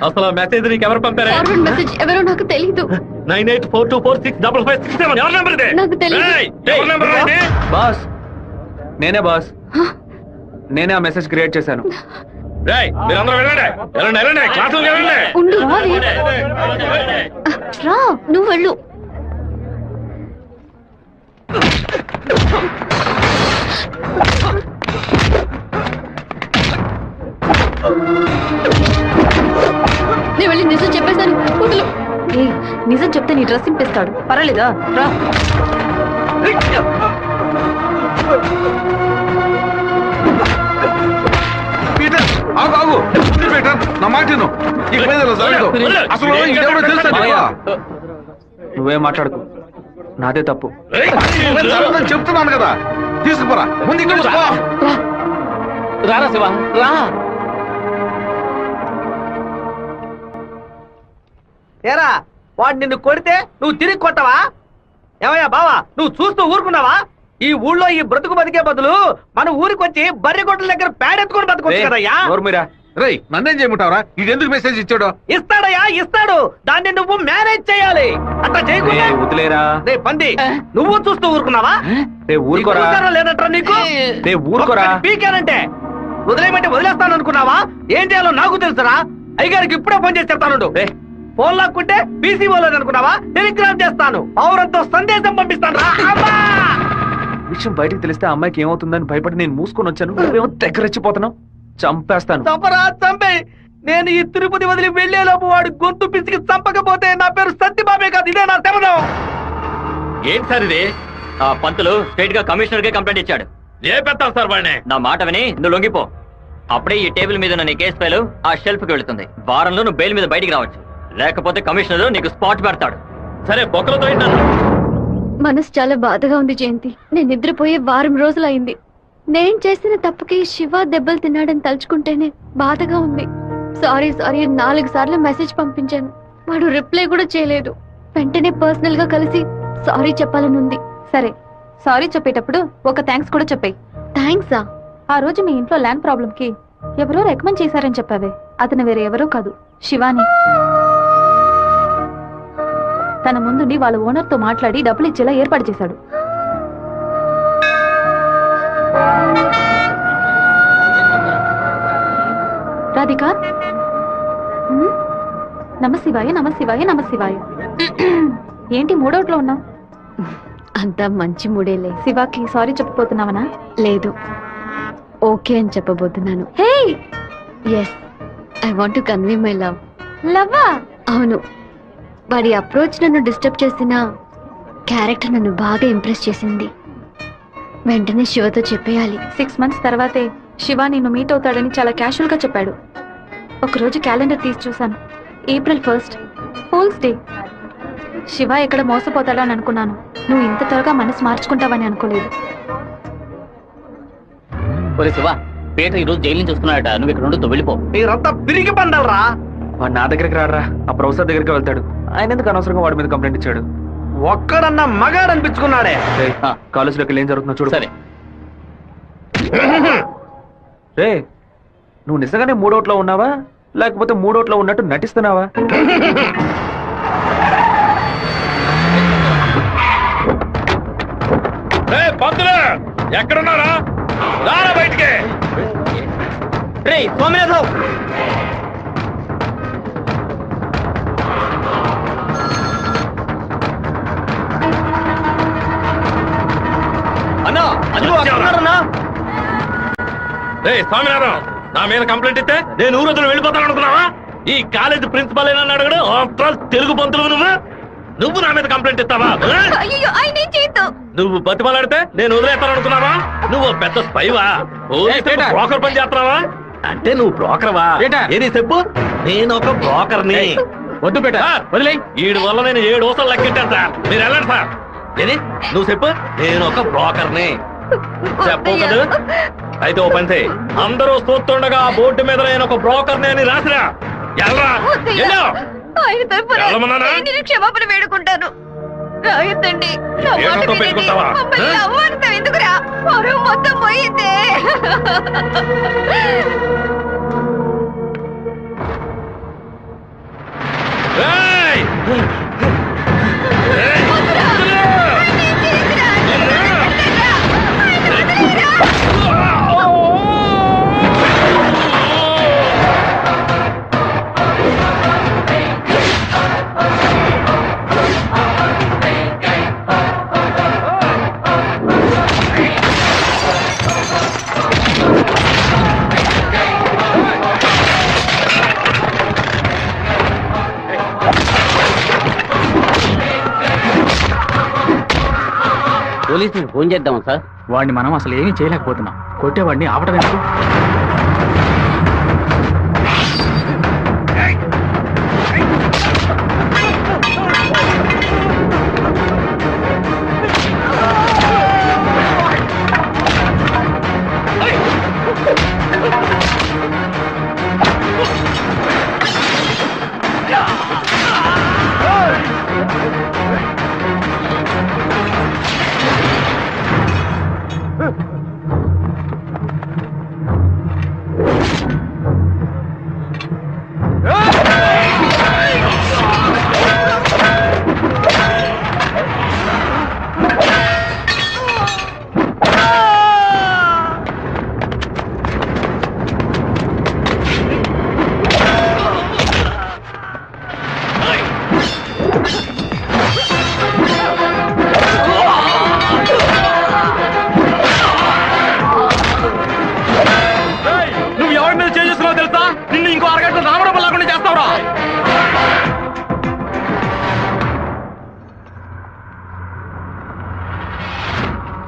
అసలు మెసేజ్ నీకు ఎవరు పంపారా? ఫార్వర్డ్ మెసేజ్ ఎవరో నాకు తెలీదు. 9842465567. ఎవరి నెంబర్ ఇది? నాకు తెలీదు. ఎవరి నెంబర్ ఇది? బాస్, నేనే బాస్. నేనే ఆ మెసేజ్ క్రియేట్ చేశాను. రేయ్, మీరందరూ వెళ్ళండి. వెళ్ళండి క్లాసులు వెళ్ళండి. ఉండు, రా, నువ్వు వెళ్ళు. నేను వెళ్ళి నిజం చెప్పేశాను. వదులు. నిజం చెప్తే నీ డ్రెస్ చింపేస్తాడు. పర్వాలేదా? రా. పీటర్ ఆగు ఆగు పీటర్ నా మాట విను. ఈ పని జరగదు. అసలు ఇదెవడో తెలుసా నీకు? నువ్వేం మాట్లాడుకో, నాదే తప్పు. జరగదని చెప్తున్నాను కదా, తీసుకుపోరా ముందు ఇక్కడ నుంచి పో. రారా శివ రా. ఏరా వాడు నిన్ను కొడితే నువ్వు తిరిగి కొట్టవా? ఏమయ్యా బావా, నువ్వు చూస్తూ ఊరుకున్నావా? ఈ ఊళ్ళో ఈ బ్రతుకు బతికే బదులు మన ఊరికి వచ్చి బర్రె కొట్టల దగ్గర పేడెత్తుకొని బతుకొచ్చు కదయ్యా. మీరా రేయ్ నన్నేం చేయమంటావరా? ఇది ఎందుకు మెసేజ్ ఇచ్చాడు? ఇస్తాడయ్యా ఇస్తాడు, దాన్ని నువ్వు మేనేజ్ చేయాలి. అట్లా చేయకుండా వదిలేరా. రే పంది, నువ్వు చూస్తూ ఊరుకున్నావా? ఊరుకోరా. లేదంటారా నీకు? ఊరుకోరా. పీకానంటే వదిలేయమంటే వదిలేస్తాను అనుకున్నావా? ఏం చేయాలో నాకు తెలుసురా. అయ్యగారికి ఇప్పుడే ఫోన్ చేసి చెప్తాను. ఫోన్ లాక్కుంటే పీసీ పోలేదు అనుకున్నావా? టెలిగ్రామ్ చేస్తాను, పౌరంతో సందేశం పంపిస్తాను రా. విషయం బయటికి తెలిస్తే అమ్మాయికి ఏమవుతుందని భయపడి నేను మూసుకొని వచ్చాను. నువ్వేమో దగ్గరెచ్చిపోతున్నావు. చంపేస్తాను. చంపరా చంపే. నేను ఈ తిరుపతి వదిలి వెళ్లేలోపు వాడు గొంతు పిసికి చంపకపోతే నా పేరు సత్యబాబే కాదు, ఇదే నా శపథం. ఏంటి సార్ ఇది? ఆ పంతులు స్ట్రైట్ గా కమిషనర్ కి కంప్లైంట్ ఇచ్చాడు. ఏ పెడతాం సార్ వాడిని? నా మాట విని నువ్వు లొంగిపో. అప్పుడే ఈ టేబుల్ మీద ఉన్న నీ కేసు ఫైల్ ఆ షెల్ఫ్ కి వెళుతుంది. వారంలో నువ్వు బెయిల్ మీద బయటికి రావచ్చు, లేకపోతే కమిషనర్ నీకు స్పాట్ పెడతాడు. సరే బొక్కలతో ఏంటన్నా? మనసు చాలా బాధగా ఉంది జయంతి. నేను నిద్రపోయే వారం రోజులైంది. నేను చేసిన తప్పుకి శివ దెబ్బలు తిన్నాడని తలుచుకుంటేనే బాధగా ఉంది. సారీ 4 సార్లు మెసేజ్ పంపించాను, వాడు రిప్లై కూడా చేయలేదు. వెంటనే పర్సనల్ గా కలిసి సారీ చెప్పాలని ఉంది. సరే, సారీ చెప్పేటప్పుడు ఒక థ్యాంక్స్ కూడా చెప్పాయి. థ్యాంక్సా? ఆ రోజు మీ ఇంట్లో ల్యాండ్ ప్రాబ్లం కి ఎవరో రికమెండ్ చేశారని చెప్పావే, అతను వేరే ఎవరో కాదు, శివాని. తన ముందుండి వాళ్ళ ఓనర్ తో మాట్లాడి డబ్బులు ఇచ్చేలా ఏర్పాటు చేశాడు. రాధిక, నమశివాయ నమశివాయ నమశివాయ. ఏంటి మూడోట్లో ఉన్నావు? అంతా మంచి మూడేలే. శివాకి సారీ చెప్పబోతున్నావనా? లేదు, ఓకే అని చెప్పబోతున్నాను. Hey, yes, I want to convey my love. లవ్వా? అవును. వాడి అప్రోచ్ నన్ను డిస్టర్బ్ చేసిన క్యారెక్టర్ నన్ను బాగా ఇంప్రెస్ చేసింది. వెంటనే శివతో చెప్పేయాలి. 6 మంత్స్ తర్వాతే శివ నిన్ను మీట్ అవుతాడని చాలా క్యాషువల్ గా చెప్పాడు. ఒకరోజు క్యాలెండర్ తీసి చూశాను, April 1st, fools day. Shiva ఎక్కడ మోసపోతాడా అని అనుకున్నాను. నువ్వు ఇంత త్వరగా మనసు మార్చుకుంటావని అనుకోలేదు. శివ, పీటర్ ఈ రోజు జైలు నుంచి వస్తున్నాడట, నువ్వు ఇక్కడ నుండి వెళ్ళిపో. మీరంతా పిరికి పండాలరా. వాడు నా దగ్గరికి రాడరా, ఆ ప్రొఫెసర్ దగ్గరికి వెళ్తాడు. ఆయన ఎందుకు అనవసరంగా వాడి మీద కంప్లైంట్ ఇచ్చాడు? ఒక్కడన్నా మగాడు అనిపించుకున్నాడే. కాలేజీలోకి వెళ్ళి ఏం జరుగుతుందో చూడు. సరే. రే, నువ్వు నిజంగానే మూడోట్లో ఉన్నావా, లేకపోతే మూడోట్లో ఉన్నట్టు నటిస్తున్నావా? పంతులు ఎక్కడున్నారా? రారా బయటికి. రే సోమనాథం, అన్నా అన్నా రే స్వామినారాయణ, నా మీద కంప్లైంట్ ఇస్తే నేను ఊరొద్దులు వెళ్ళిపోతాను అనుకున్నావా? ఈ కాలేజ్ ప్రిన్సిపల్ ఏనా అడగడు? ఆఫ్టర్ తెలుగు పంతులు నువ్వు నా మీద కంప్లైంట్ ఇస్తావా? నువ్వు బతిమలాడితే నేను వదిలేస్తాను అనుకున్నావా? నువ్వు పెద్ద స్పైవా? బ్రోకర్ పని చేస్తున్నావా? అంటే నువ్వు బ్రోకర్వా? ఏది చెప్పు. నేను ఒక బ్రోకర్ని. వద్దు బేట, వదిలే. వీడి వల్ల నేను 7 ఊసలు లెక్కెట్టాను సార్. మీరు వెళ్ళండి సార్. ఏది నువ్వు చెప్పు. నేను ఒక బ్రోకర్ని చెప్పు కదా. అయితే ఓ పని చేయి, అందరూ చూస్తుండగా ఆ బోర్డు మీద నేను ఒక బ్రోకర్ని అని రాసిరా. క్షమాపణ వేడుకుంటాను. రాయొద్దండి. పెట్టుకుంటావా? ఎందుకురా మొత్తం పోయిందే. పోలీసులకు ఫోన్ చేద్దాం సార్. వాడిని మనం అసలు ఏమీ చేయలేకపోతున్నాం. కొట్టేవాడిని ఆపడం ఎందుకు?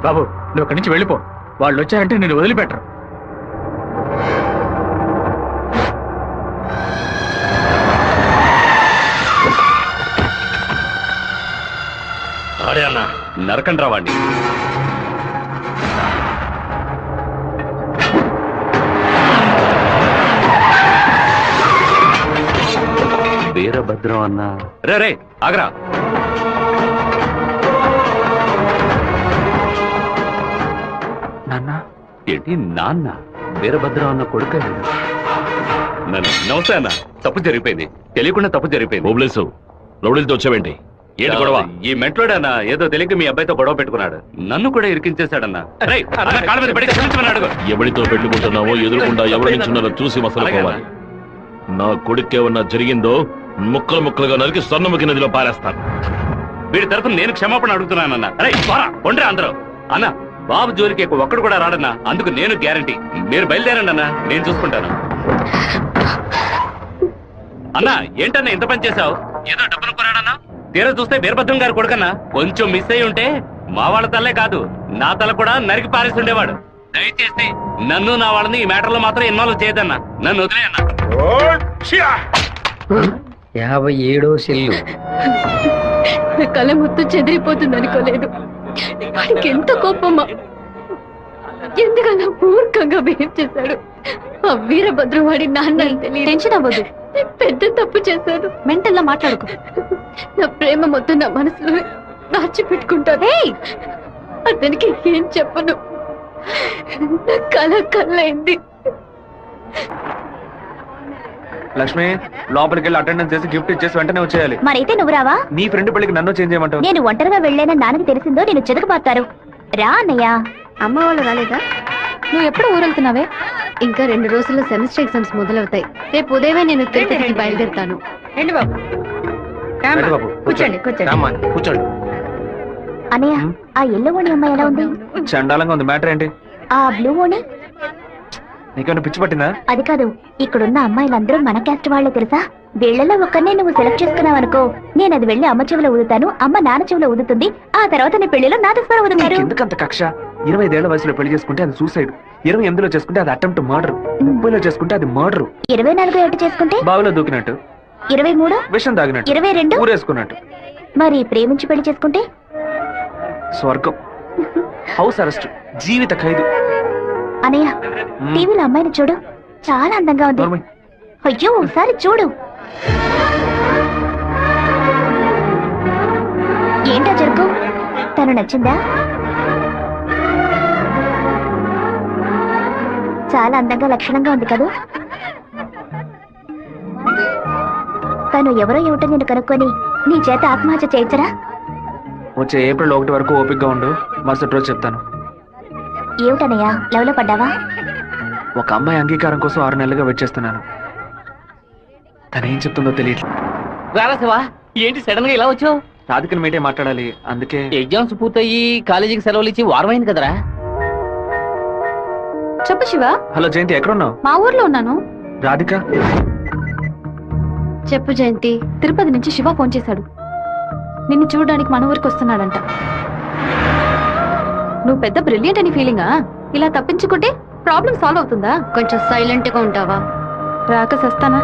బాబు నువ్వు అక్కడి నుంచి వెళ్ళిపో. వాళ్ళు వచ్చారంటే నేను వదిలిపెట్టరు. ఆడే అన్న నరకండి రావండి. వీరభద్రం అన్న రే రే ఆగరా. నాన్న ఏంటి నాన్న? వీరభద్రం అన్న కొడుకు. నమస్తే అన్న. తప్పు జరిగిపోయింది, తెలియకుండా తప్పు జరిగిపోయింది. ఓబ్లేసు రౌడీలతో వచ్చావేంటి? ఏంటి గొడవ? ఈ మెంట్లోడన్నా ఏదో తెలియక మీ అబ్బాయితో గొడవ పెట్టుకున్నాడు. నన్ను కూడా ఇరికించేశాడన్నా. ఎవరితో పెట్టుకుంటున్నావో ఎదురుకుండా ఎవరు నిల్చున్నారో చూసి మసలు పోవాలి. నా కొడుకేమన్నా జరిగిందో ముక్కలు ముక్కలుగా నరికి స్వర్ణముఖి నదిలో పారేస్తాను. వీడి తరఫున నేను క్షమాపణ అడుగుతున్నానన్నా. అరే కొండ్రా అందరూ. అన్న బాబు జోలికి ఒక్కడు కూడా రాడన్నా, అందుకు నేను గ్యారంటీ. మీరు బయలుదేరండి అన్నా, నేను చూసుకుంటాను. అన్నా ఏంటన్నా ఇంత పని చేశావు? ఏదో డబ్బులు కొరాడన్నా, తీరా చూస్తే వీరభద్రం గారు కొడుకన్నా. కొంచెం మిస్ అయి ఉంటే మా వాళ్ళ తల్లే కాదు నా తల కూడా నరికి పారేసి ఉండేవాడు. దయచేసి నన్ను నా వాళ్ళని ఈ మ్యాటర్ లో మాత్రం ఇన్వాల్వ్ చేయదన్నా. నన్ను వదిలే అన్నా. 57వ సెల్లు. కళ మొత్తం చెదిరిపోతుంది అనుకోలేదు. వాడికి ఎంత కోపమా, ఎందుకన్నా మూర్ఖంగా బిహేవ్ చేశాడు. ఆ వీరభద్రం వాడి నాన్న టెన్షన్ అవ్వదు. పెద్ద తప్పు చేశాడు. మెంటల్లా మాట్లాడుకో. నా ప్రేమ మొత్తం నా మనసులో దాచిపెట్టుకుంటాను. అతనికి ఏం చెప్పను. నా కళ్ళైంది. లక్ష్మి లోపలికి వెళ్ళి అటెండెన్స్ చేసి గిఫ్ట్ ఇచ్చేసి వెంటనే వచ్చేయాలి. మరైతే నువ్వు రావా? నీ ఫ్రెండ్ పెళ్లికి నన్ను చేంజ్ చేయమంటావు? నేను ఒంటరిగా వెళ్ళానని నాన్నకి తెలిసిందో నేను చెదకబాతారు. రా అన్నయ్య. అమ్మ వాళ్ళు రాలేదా? నువ్వు ఎప్పుడు ఊరెళ్తున్నావే? ఇంకా 2 రోజుల్లో సెమిస్టర్ ఎగ్జామ్స్ మొదలవుతాయి. రేపు ఉదయమే నేను తిరుపతికి బయలుదేరుతాను. రండి బాబు. కూర్చోండి కూర్చోండి. అన్నయ్య ఆ ఎల్లో ఓణి అమ్మాయి ఎలా ఉంది? చండాలంగా ఉంది. మ్యాటర్ ఏంటి? ఆ బ్లూ ఓణి నీకేమైనా పిచ్చి పట్టిందా? అది కాదు, ఇక్కడున్న అమ్మాయిలందరూ మన క్యాస్ట్ వాళ్ళే తెలుసా? వీళ్లలో ఒక్కనే నువ్వు సెలెక్ట్ చేసుకున్నావు అనుకో, నేను అది వెళ్ళి అమ్మ చెవిలో ఊదుతాను, అమ్మ నాన్న చెవిలో ఊదుతుంది, ఆ తర్వాత నీ పెళ్లిలో నా దస్వర ఊదుతారు. ఎందుకంత కక్ష? 25 ఏళ్ల వయసులో పెళ్లి చేసుకుంటే అది సూసైడ్, 28లో చేసుకుంటే అది అటెంప్ట్ మర్డర్, 30లో చేసుకుంటే అది మర్డర్, 24 ఏట చేసుకుంటే బావిలో దూకినట్టు, 23 విషం తాగినట్టు, 22 ఊరేసుకున్నట్టు. మరి ప్రేమించి పెళ్లి చేసుకుంటే స్వర్గం, హౌస్ అరెస్ట్, జీవిత ఖైదు. అనయ్య టీవీలో అమ్మాయిని చూడు, చాలా అందంగా ఉంది. అయ్యో ఒకసారి చూడు. ఏంటో జరుగు, తను నచ్చిందా? చాలా అందంగా లక్షణంగా ఉంది కదూ. తను ఎవరో ఏమిటో నేను కనుక్కొని నీ చేత ఆత్మహత్య చేయించరా? వచ్చే ఏప్రిల్ 1 వరకు ఓపికగా ఉండు, మరుసటి రోజు చెప్తాను. ఏమిటనయ్యా, లవ్ లో పడ్డావా? ఒక అమ్మాయి అంగీకారం కోసం 6 నెలలుగా వెయిట్ చేస్తున్నాను. తనేం చెప్తుందో తెలియదు. రారాశివా, ఏంటి సడన్ గా ఇలా వచ్చావు? రాధికని మీటే మాట్లాడాలి, అందుకే. ఎగ్జామ్స్ పూర్తయ్యి కాలేజీకి సెలవులు ఇచ్చి వారమైంది కదరా. చెప్పు శివ. హలో జయంతి, ఎక్కడున్నావు? మా ఊర్లో ఉన్నాను. రాధిక చెప్పు జయంతి. తిరుపతి నుంచి శివ ఫోన్ చేశాడు. నిన్ను చూడడానికి మన ఊరికి వస్తున్నాడంట. నువ్వు పెద్ద బ్రిలియంట్ అని ఫీలింగా? ఇలా తప్పించుకుంటే ప్రాబ్లం సాల్వ్ అవుతుందా? కొంచెం సైలెంట్ గా ఉంటావా? రాక సస్తానా?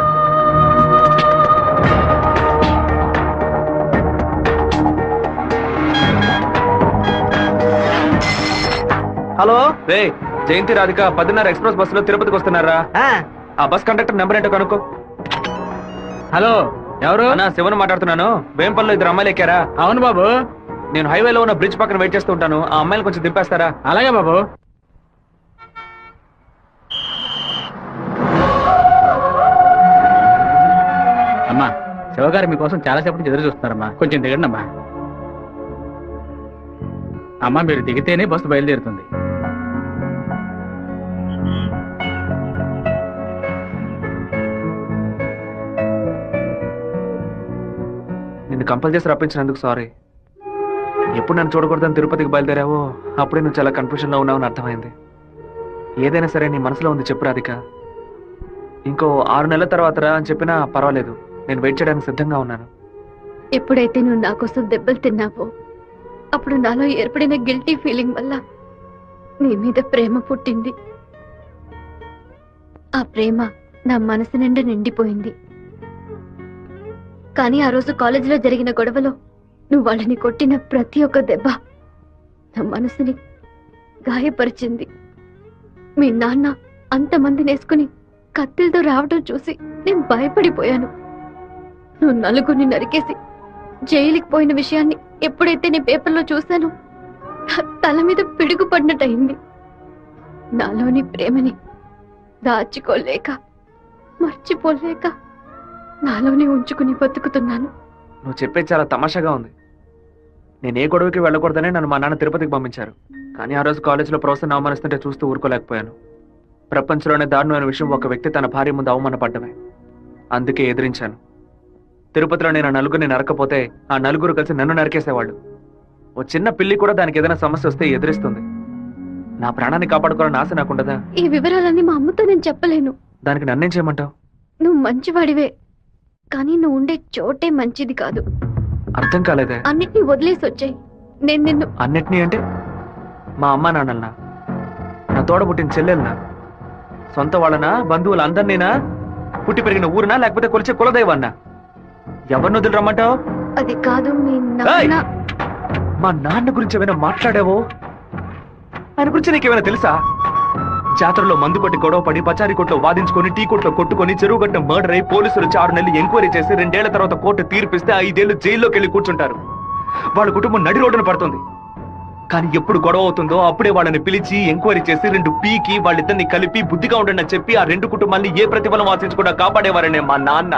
హలో రే జయంతి రాధిక 10:30 ఎక్స్ప్రెస్ బస్సులో తిరుపతికి వస్తున్నారా? ఆ బస్ కండక్టర్ నెంబర్ ఏంటో కనుక్కో. హలో ఎవరు? అన్నా శివన్ మాట్లాడుతున్నాను. వేంపల్లో 2 అమ్మాయిలు ఎక్కారా? అవును బాబు. నేను హైవేలో ఉన్న బ్రిడ్జ్ పక్కన వెయిట్ చేస్తూ ఉంటాను. ఆ అమ్మాయిలు కొంచెం దింపేస్తారా? అలాగే బాబు. అమ్మా శివగారు మీకోసం చాలాసేపు నుంచి ఎదురు చూస్తున్నారమ్మా, కొంచెం దిగండి అమ్మా. అమ్మా మీరు దిగితేనే బస్సు బయలుదేరుతుంది. నిన్ను కంపల్ చేసి రప్పించినందుకు సారీ. ఎప్పుడు నన్ను చూడకూడదని తిరుపతికి బయలుదేరావో అప్పుడే నువ్వు చాలా కన్ఫ్యూజన్ లో ఉన్నావని అర్థమైంది. ఏదైనా సరే నీ మనసులో ఉంది చెప్పు రాధిక. ఇంకో 6 నెలల తర్వాత రా అని చెప్పినా పర్వాలేదు, నేను వెయిట్ చేయడానికి సిద్ధంగా ఉన్నాను. ఎప్పుడైతే నువ్వు నా కోసం దెబ్బలు తిన్నావో అప్పుడు నాలో ఏర్పడిన గిల్టీ ఫీలింగ్ వల్ల నీ మీద ప్రేమ పుట్టింది. ఆ ప్రేమ నా మనసు నిండా నిండిపోయింది. కానీ ఆ రోజు కాలేజీలో జరిగిన గొడవలో నువ్వు వాళ్ళని కొట్టిన ప్రతి ఒక్క దెబ్బ నా మనసుని గాయపరిచింది. మీ నాన్న అంతమంది నేసుకుని కత్తిలతో రావడం చూసి నేను భయపడిపోయాను. నువ్వు నలుగురిని నరికేసి జైలుకి పోయిన విషయాన్ని ఎప్పుడైతే నేను పేపర్లో చూశానో నా తల మీద పిడుగు పడినట్టయింది. నాలోని ప్రేమని దాచుకోలేక మర్చిపోలేక నాలోనే ఉంచుకుని బతుకుతున్నాను. నువ్వు చెప్పేది చాలా తమాషాగా ఉంది. నేను ఏ గొడవకి వెళ్ళకూడదని నన్ను మా నాన్న తిరుపతికి పంపించారు. కానీ ఆ రోజు కాలేజీలో ప్రొఫెసర్ అవమానిస్తుంటే చూస్తూ ఊరుకోలేకపోయాను. ప్రపంచంలోనే దారుణమైన విషయం ఒక వ్యక్తి తన భార్య ముందు అవమానపడ్డమే. అందుకే ఎదిరించాను. తిరుపతిలో నేను ఆ నలుగురిని నరకపోతే ఆ నలుగురు కలిసి నన్ను నరికేసేవాళ్ళు. ఓ చిన్న పిల్లి కూడా దానికి ఏదైనా సమస్య వస్తే ఎదిరిస్తుంది. నా ప్రాణాన్ని కాపాడుకోవాలని ఆశ నాకుండదా? ఈ వివరాలన్నీ మా అమ్మతో నేను చెప్పలేను. దానికి నన్నేం చేయమంటావు? నువ్వు మంచివాడివే, కానీ నువ్వు ఉండే చోటే మంచిది కాదు. అర్థం కాలేదే. అన్నిటినీ వదిలేసి వచ్చాయి. నేను నిన్ను అన్నిటినీ అంటే మా అమ్మ నాన్నలనా, నా తోడ పుట్టిన చెల్లెలనా, సొంత వాళ్ళనా, బంధువులందరినీనా, పుట్టి పెరిగిన ఊరునా, లేకపోతే కొలిచే కులదైవాన్నా? ఎవరిని వదిలి రమ్మంటావు? అది కాదు మీ నాన్న. మా నాన్న గురించి ఏమైనా మాట్లాడావో? ఆయన గురించి నీకేమైనా తెలుసా? జాతరలో మందు కొట్టి గొడవ పడి పచారీ కొట్లో వాదించుకొని టీ కొట్లో కొట్టుకొని చెరువు గట్ట మర్డర్ అయి పోలీసులు 6 నెలలు ఎంక్వైరీ చేసి 2 ఏళ్ల తర్వాత కోర్టు తీర్పిస్తే 5 ఏళ్లు జైల్లోకి వెళ్ళి కూర్చుంటారు. వాళ్ళ కుటుంబం నడి రోడ్డున పడుతుంది. కానీ ఎప్పుడు గొడవ అవుతుందో అప్పుడే వాళ్ళని పిలిచి ఎంక్వైరీ చేసి 2 పీకి వాళ్ళిద్దరిని కలిపి బుద్ధిగా ఉండండి అని చెప్పి ఆ 2 కుటుంబాన్ని ఏ ప్రతిఫలం ఆశించకుండా కాపాడేవారనే మా నాన్న.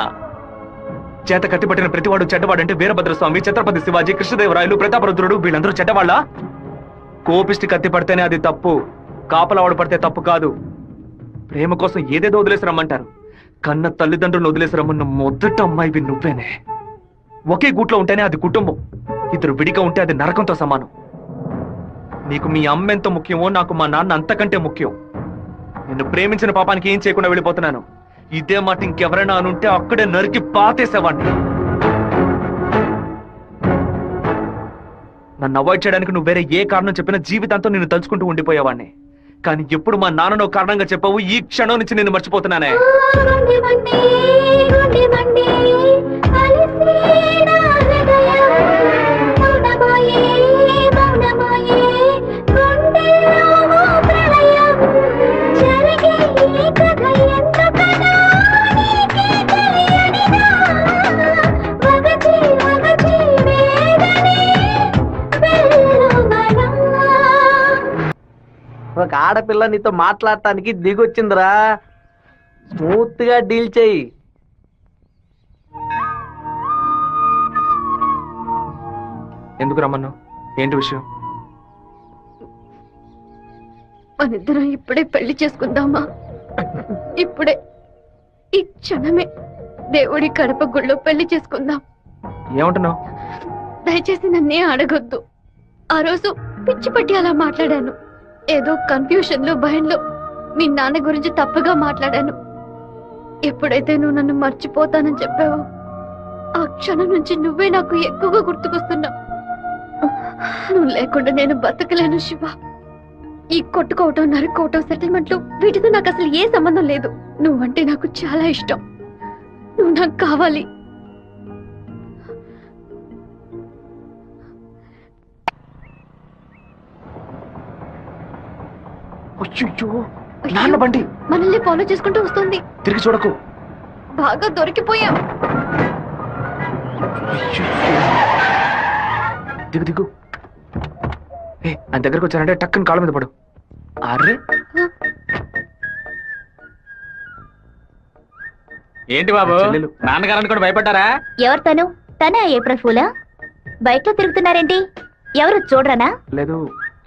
చేత కట్టిపట్టిన ప్రతివాడు చెడ్డవాడంటే వీరభద్రస్వామి, ఛత్రపతి శివాజీ, కృష్ణదేవరాయలు, ప్రతాపరుద్రుడు వీళ్ళందరూ చెడ్డవాళ్ళ? కోపిష్టి కత్తి పడితేనే అది తప్పు, కాపలవాడు పడితే తప్పు కాదు. ప్రేమ కోసం ఏదేదో వదిలేసి రమ్మంటారు. కన్న తల్లిదండ్రులను వదిలేసి రమ్మన్న మొదట అమ్మాయివి నువ్వేనే. ఒకే గూట్లో ఉంటేనే అది కుటుంబం, 2 విడిగా ఉంటే అది నరకంతో సమానం. నీకు మీ అమ్మ ఎంత ముఖ్యమో నాకు మా నాన్న అంతకంటే ముఖ్యం. నిన్ను ప్రేమించిన పాపానికి ఏం చేయకుండా వెళ్ళిపోతున్నాను. ఇదే మాట ఇంకెవరైనా అనుంటే అక్కడే నరికి పాతేసేవాడిని. నన్ను అవాయిడ్ చేయడానికి నువ్వు వేరే ఏ కారణం చెప్పినా జీవితాంతం నిన్ను తలుచుకుంటూ ఉండిపోయేవాడిని. కానీ ఎప్పుడు మా నాన్ననో కారణంగా చెప్పావు, ఈ క్షణం నుంచి నేను మర్చిపోతున్నానే. ఒక ఆడపిల్ల నీతో మాట్లాడటానికి దిగొచ్చిందిరా, స్మూత్ గా డీల్ చెయ్యి. ఎందుకు రమ్మన్నావు? ఏంటి విషయం? మనిద్దరం ఇప్పుడే పెళ్లి చేసుకుందామా? ఇప్పుడే, ఈ క్షణమే దేవుడి కడప గుళ్ళో పెళ్లి చేసుకుందాం. ఏమంటున్నావు? దయచేసి నన్నే అడగొద్దు. ఆ రోజు పిచ్చి పట్టి అలా మాట్లాడాను. ఏదో కన్ఫ్యూషన్ లో భయంలో మీ నాన్న గురించి తప్పుగా మాట్లాడాను. ఎప్పుడైతే నువ్వు నన్ను మర్చిపోతానని చెప్పావో ఆ క్షణం నుంచి నువ్వే నాకు ఎక్కువగా గుర్తుకొస్తున్నావు. నువ్వు లేకుండా నేను బతకలేను శివ. ఈ కొట్టుకోవటం నరుక్కోవటం సెటిల్మెంట్లు వీటితో నాకు అసలు ఏ సంబంధం లేదు. నువ్వంటే నాకు చాలా ఇష్టం. నువ్వు నాకు కావాలి. నాన్న బండి మనల్ని ఫాలో చేసుకుంటూ వస్తుంది. తిరిగి చూడకు. బాగా దొరికిపోయాం. దిగు దిగు. ఆయన దగ్గరకు వచ్చానంటే టక్కుని కాళ్ళ మీద పడు. అరే ఏంటి బాబు, నాన్నగారని కూడా భయపడ్డారా? ఎవరు తను? తనే ఏప్రిల్ ఫూలా? బైక్ లో తిరుగుతున్నారేంటి? ఎవరు చూడరానా? లేదు,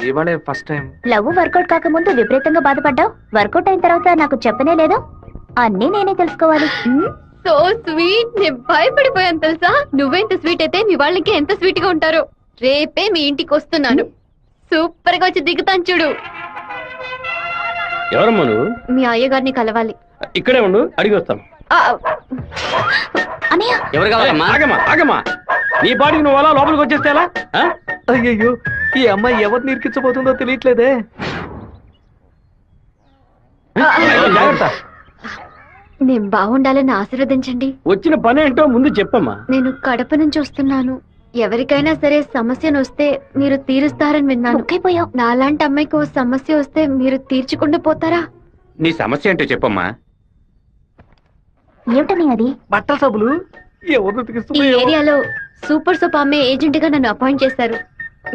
ఇవాళే ఫస్ట్ టైం. లవ్ వర్కౌట్ కాకముందు విపరీతంగా బాధపడ్డావు. వర్కౌట్ అయిన తర్వాత నాకు చెప్పనే లేదు. అన్నీ నేనే తెలుసుకోవాలి. So sweet. నేను భయపడిపోయాను తెలుసా. నువ్వెంత స్వీట్ అయితే మీ వాళ్ళకి ఎంత స్వీట్ గా ఉంటారో. రేపే మీ ఇంటికి వస్తున్నాను. సూపర్ గా వచ్చి దిగుతాను చూడు. ఎవరమ్మా నువ్వు? మీ అయ్యగారిని కలవాలి. ఇక్కడే ఉండు, అడిగి వస్తాం. ఎవరు కావాలమ్మా? ఆగమ్మా ఆగమ్మా, నీ పాటికి నువ్వు అలా లోపలికి వచ్చేస్తే ఎలా? అయ్యయ్యో, ఈ అమ్మాయి ఎవరు నిరికించబోతుందో తెలియట్లేదే. జాగ్రత్త. నేను బాగుండాలని ఆశీర్వదించండి. వచ్చిన పని ఏంటో ముందు చెప్పమ్మా. నేను కడప నుంచి వస్తున్నాను. ఎవరికైనా సరే సమస్యను వస్తే మీరు తీరుస్తారని విన్నాను. నాలాంటి అమ్మాయికి ఓ సమస్య వస్తే మీరు తీర్చకుండా పోతారా? నీ సమస్య ఏంటో చెప్పమ్మా. ఏమిటని అది? బట్టల సబ్బులు ఎవరు ఈ ఉతికిస్తున్నారో? ఏరియాలో సూపర్ సోప్ అమ్మే ఏజెంట్ గా నన్ను అపాయింట్ చేశారు.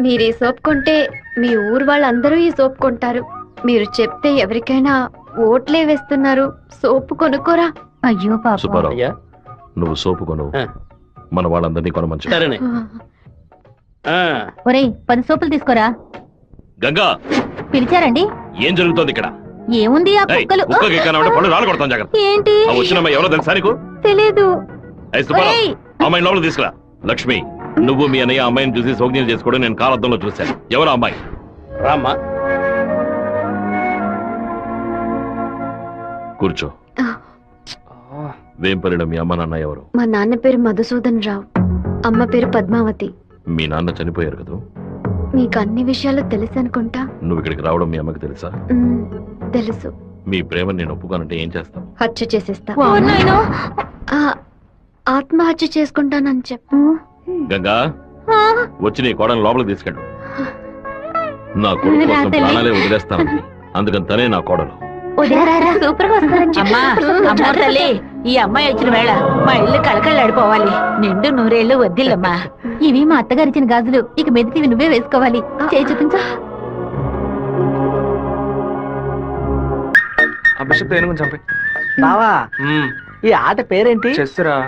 మీరు ఈ సోప్ కొంటే మీ ఊరు వాళ్ళందరూ ఈ సోప్ కొంటారు. మీరు చెప్తే ఎవరికైనా ఓట్లే వేస్తున్నారు. సోపు కొనుక్కోరా. అయ్యో సుబ్బారావు, అయ్యా, నువ్వు సోపు కొను, మన వాళ్ళందరినీ కొనమంచు. సరేనే. ఒరేయ్ 10 సోపులు తీసుకోరా. గంగా, పిలిచారండి? ఏం జరుగుతోంది ఇక్కడ? ఏముంది ఆ ఏయ్, కుక్కలు. కుక్కకి ఎక్కానంటే పళ్ళు రాళ్ళు కొడతాం, జాగ్రత్త. ఏంటి? ఆ వచ్చిన అమ్మాయి ఎవరో తెలుసా నీకు? తెలీదు. ఏయ్ సుబ్బారావు, ఒరేయ్. అమ్మాయిని లోపల తీసుకురా. లక్ష్మి, నువ్వు మీ అన్నయ్య అమ్మాయిని చూసి సౌజ్ఞం చేసుకోవడం నేను కాలద్దంలో చూశాను. ఎవరు అమ్మాయి? రామ్మా. కూర్చో. వేంపల్లిలో మీ అమ్మ నాన్న ఎవరు? మా నాన్న పేరు మధుసూదన్ రావు, అమ్మ పేరు పద్మావతి. మీ నాన్న చనిపోయారు కదా? మీకు అన్ని విషయాలు తెలుసు అనుకుంటా. నువ్వు ఇక్కడికి రావడం మీ అమ్మకి తెలుసా? తెలుసు. మీ ప్రేమను నేను ఒప్పుకోనంటే ఏం చేస్తావు? హత్య చేసేస్తా. ఆత్మహత్య చేసుకుంటానని చెప్పు. గంగా, వచ్చి నీ కోడని లోపలికి తీసుకెళ్ళు. నా కొడుకు కోసం ప్రాణాలే వదిలేస్తానండి, అందుకని తనే నా కోడలు. సూపర్ గా వస్తారని అమ్మా తల్లి, ఈ అమ్మాయి వచ్చిన వేళ మా ఇల్లు కళకళలాడిపోవాలి. నిండు నూరేళ్లు వద్దిల్లమ్మా. ఇవి మా అత్తగారు ఇచ్చిన గాజులు. ఇక మెదిటివి నువ్వే వేసుకోవాలి. చేయి చూపించా. ఆ బిషప్ ఏనుగుని చంపే. బావా, ఈ ఆట పేరేంటి? చెస్సురా.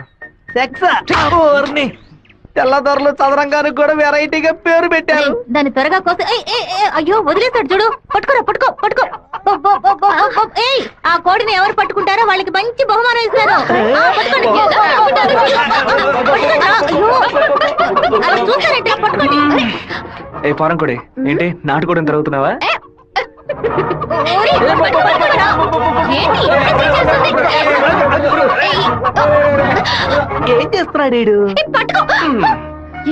సెక్స్. తెల్లదొరలు చదరంగానికి కూడా వెరైటీగా పేరు పెట్టారు. దాన్ని త్వరగా కోసం. అయ్యో వదిలేస్తాడు చూడు. పట్టుకోరా, పట్టుకో పట్టుకో. ఆ కోడిని ఎవరు పట్టుకుంటారో వాళ్ళకి మంచి బహుమానం ఇస్తాను. ఏ ఫారం కొడి, ఏంటి నాటుకోవడం జరుగుతున్నావా? ఏం చేస్తున్నాడు వీడు?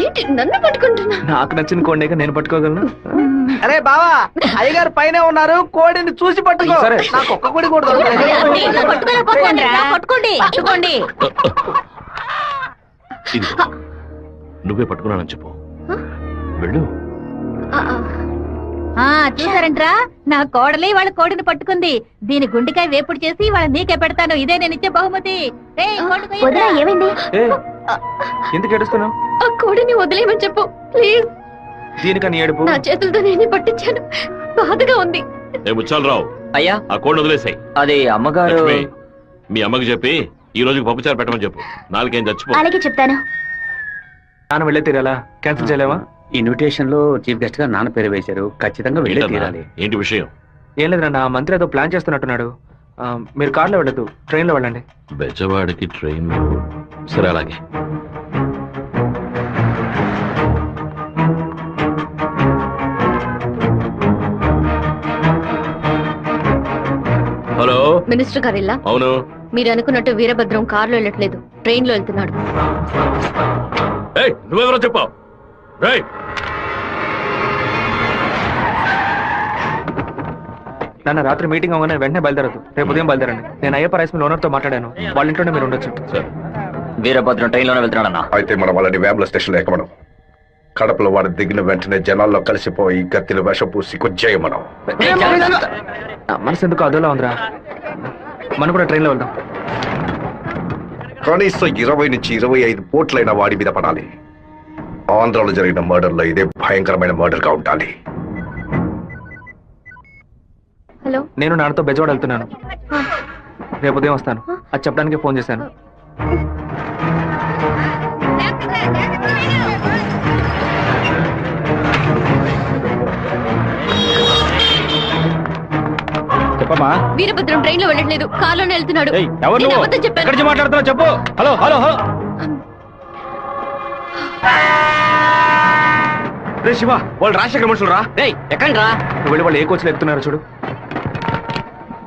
ఏంటి నన్ను పట్టుకుంటున్నా? నాకు నచ్చిన కోడిని నేను పట్టుకోగలను. అరే బావా, అయ్యగారు పైనే ఉన్నారు, కోడిని చూసి పట్టుకో. సరే. నాకు ఒక్క కోడి కూడా పట్టుకోండి పట్టుకోండి. ఇదిగో, నువ్వే పట్టుకున్నానని చెప్పు. వెళ్ళు. చూసారంట్రా, నా కోడలి వాళ్ళ కోడిని పట్టుకుంది. దీని గుండెకాయ వేపుడు చేసి వాళ్ళ నీకే పెడతాను. ఇదే నేను ఇచ్చే బహుమతి. ఏమైంది? ఎందుకు ఏడుస్తున్నావు? ఆ కోడిని వదిలేయమని చెప్పు ప్లీజ్. దీనికని ఏడుపు? నా చేతులతో నేనే పట్టించాను. బాధగా ఉంది. ఏ ముచ్చాలరావు, అయ్యా, ఆ కోడిని వదిలేసాయి. అది అమ్మగారు. లక్ష్మి, మీ అమ్మకి చెప్పి ఈ రోజుకి పప్పుచారు పెట్టమని చెప్పు. నాలుగేం చచ్చిపో. అలాగే చెప్తాను. నాన్న వెళ్ళే తీరాలా? క్యాన్సిల్ చేయలేవా? ఇన్విటేషన్ లో చీఫ్ గెస్ట్ గా నాన్న పేరు వేశారు, ఖచ్చితంగా వెళ్ళే తీరాలి. ఏంటి విషయం? ఏం లేదన్నా, మంత్రి ఏదో ప్లాన్ చేస్తున్నట్టున్నాడు. మీరు కార్లో వెళ్ళదు, ట్రైన్ లో వెళ్ళండి. బెజవాడికి ట్రైన్ లో? సరే, అలాగే. హలో, మినిస్టర్ గారు ఇలా? అవును. మీరు అనుకున్నట్టు వీరభద్రం కారులో వెళ్ళట్లేదు, ట్రైన్ లో వెళ్తున్నాడు. ఏయ్, నువ్వెవరో చెప్పావు? నాన్న రాత్రి మీటింగ్ అవగానే వెంటనే బయలుదేరదు, రేపు ఉదయం బయలుదేరండి. నేను అయ్యప్ప రైస్ మిల్ ఓనర్తో మాట్లాడాను, వాళ్ళ ఇంట్లోనే మీరు ఉండొచ్చు. వీరభద్రం ట్రైన్లోనే వెళ్తున్నాడన్నా. అయితే మనం వాళ్ళని వేముల స్టేషన్లో ఎక్కమనం. కడపలో వాడు దిగిన వెంటనే జనాల్లో కలిసిపోయి గత్తిని విషం పూసి కొచ్చేయమనం. మనసు ఎందుకు అదోలా ఉందిరా, మనం కూడా ట్రైన్లో వెళ్దాం. కనీసం 20 నుంచి 25 పోట్లైన వాడి మీద పడాలి. ఆంధ్రాలో జరిగిన మర్డర్లో ఇదే భయంకరమైన మర్డర్ గా ఉండాలి. హలో, నేను నాన్నతో బెజవాడ వెళ్తున్నాను, రేపు ఉదయం వస్తాను. అది చెప్పడానికి ఫోన్ చేశాను. చెప్పమ్మా. వీరభద్రం ట్రైన్ లో వెళ్ళట్లేదు, కారులోనే వెళ్తున్నాడు. ఎవరు నేను అబద్ధం చెప్పాను. ఎక్కడి నుంచి మాట్లాడుతున్నావు చెప్పు. Hello hello hello. రే శివ, వాళ్ళు రాజశేఖర మనుషులు రా. ఎక్కండి రా. నువ్వు వెళ్ళి వాళ్ళు ఏ కోచ్లో ఎక్కుతున్నారు చూడు.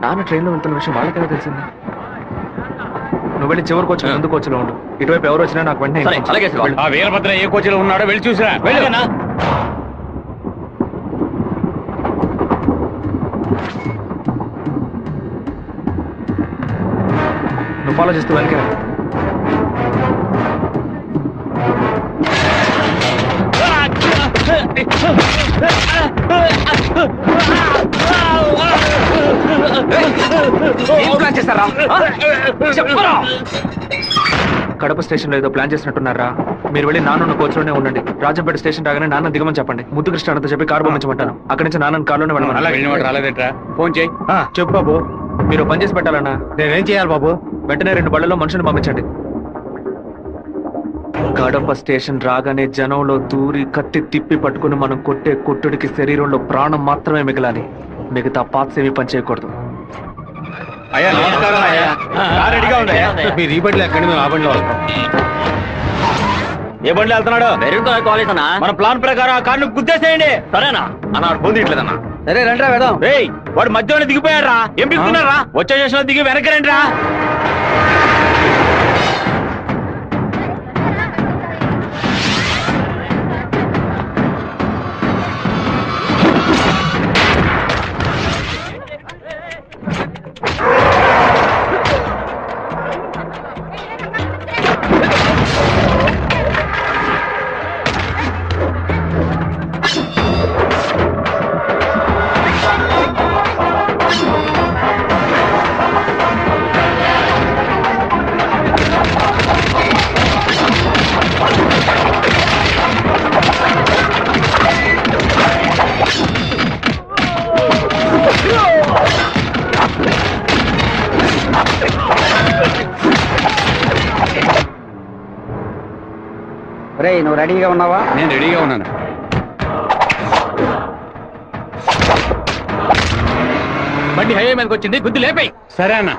నాన్న ట్రైన్లో వెళ్తున్న విషయం వాళ్ళకైనా తెలిసింది. నువ్వు వెళ్ళి చివరి కోచ్ ముందు కోచ్లో ఉండు. ఇటువైపు ఎవరు వచ్చినా నాకు వెంటనే అలాగే. ఆ వీరభద్ర ఏ కోచ్లో ఉన్నాడో వెళ్ళి చూసిరా. వెళ్ళనా. నువ్వు ఫాలో చేస్తూ వెనక కడప స్టేషన్ లో ఏదో ప్లాన్ చేసినట్టున్నారా. మీరు వెళ్ళి నాన్న కోచ్లోనే ఉండండి. రాజంపేట స్టేషన్ రాగానే నాన్న దిగమని చెప్పండి. ముద్దు కృష్ణ అంతా చెప్పి కారు పంపించమంటాను. అక్కడి నుంచి నాన్న కారులోనే వెళ్ళమని. రాలేదేట్రా, ఫోన్ చేయి. చెప్పు బాబు. మీరు పని చేసి పెట్టాలన్నా. నేనేం చేయాలి బాబు? వెంటనే 2 బళ్ళలో మనుషులు పంపించండి. కడప స్టేషన్ రాగానే జనంలో దూరి కత్తి తిప్పి పట్టుకుని మనం కొట్టే కొట్టుడికి శరీరంలో ప్రాణం మాత్రమే మిగలాలి. మిగతా పాత్స్ ఏమీ పని చేయకూడదు. అయ్యా నమస్కారం. అయ్యా కార్ రెడీగా ఉంది. మీరు ఈ బండిలో ఎక్కడి మేము ఆ బండిలో వస్తాం. ఏ బండిలో వెళ్తున్నాడు? మెరుగుతో కాలేజ్ అన్నా. మన ప్లాన్ ప్రకారం ఆ కార్ను గుద్దేసేయండి. సరేనా అన్న ఫోన్ తీయట్లేదన్నా. సరే రండి రా వెళ్దాం. రేయ్ వాడు మధ్యలో దిగిపోయాడు రా. ఏం దిగుతున్నారా? వచ్చే స్టేషన్ లో దిగి వెనక్కి రండి రా. రేయ్ నువ్వు రెడీగా ఉన్నావా? నేను రెడీగా ఉన్నాను. బండి హైవే మీదకి వచ్చింది, గుద్దు లేపాయి. సరే అన్న.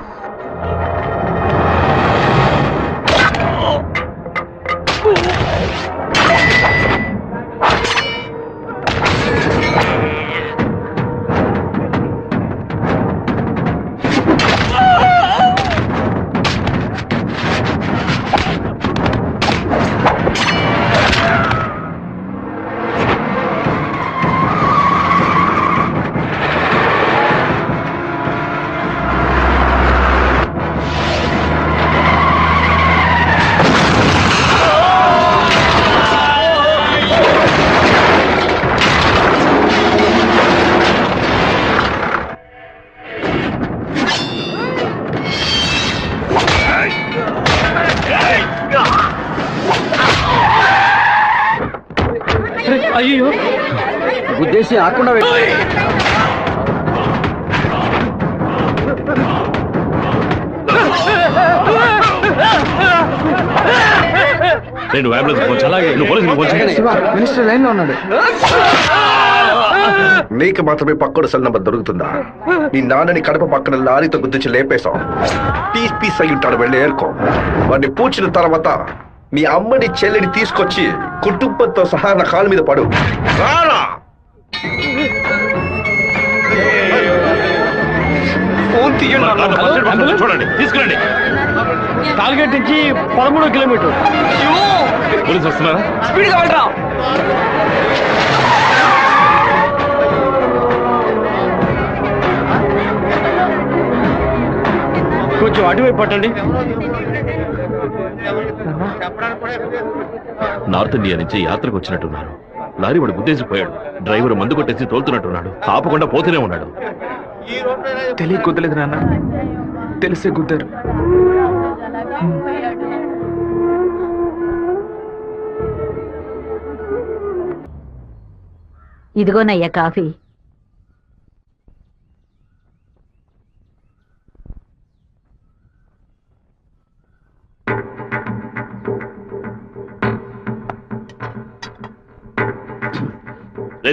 అయ్యో గుద్దేసి ఆకుండా నేను మినిస్టర్ లైన్ లో ఉన్నాడు. నీకు మాత్రమే పక్కడు సెల్ నంబర్ దొరుకుతుందా? నీ నాన్నని కడప పక్కన లారీతో గుద్దించి లేపేశాం. పీస్ అయి ఉంటాడు, వెళ్ళి ఏర్కో. వాడిని పూడ్చిన తర్వాత మీ అమ్మని చెల్లిని తీసుకొచ్చి కుటుంబంతో సహా నా కాళ్ళ మీద పడు. రారా చూడండి, తీసుకురండి. టార్గెట్ నుంచి 13 కిలోమీటర్. పోలీసు వస్తున్నారా? స్పీడ్ గా వెళ్ళరా. కొంచెం అటువైపు పట్టండి. నార్త్ ఇండియా నుంచి యాత్రకు వచ్చినట్టున్నారు. లారీ వాడు గుద్దేసిపోయాడు. డ్రైవర్ మందు కొట్టేసి తోలుతున్నట్టున్నాడు. ఆపకుండా పోతూనే ఉన్నాడు. తెలియ కుదలేదు నాన్న, తెలిసే కుదరు. ఇదిగోనయ్యా కాఫీ.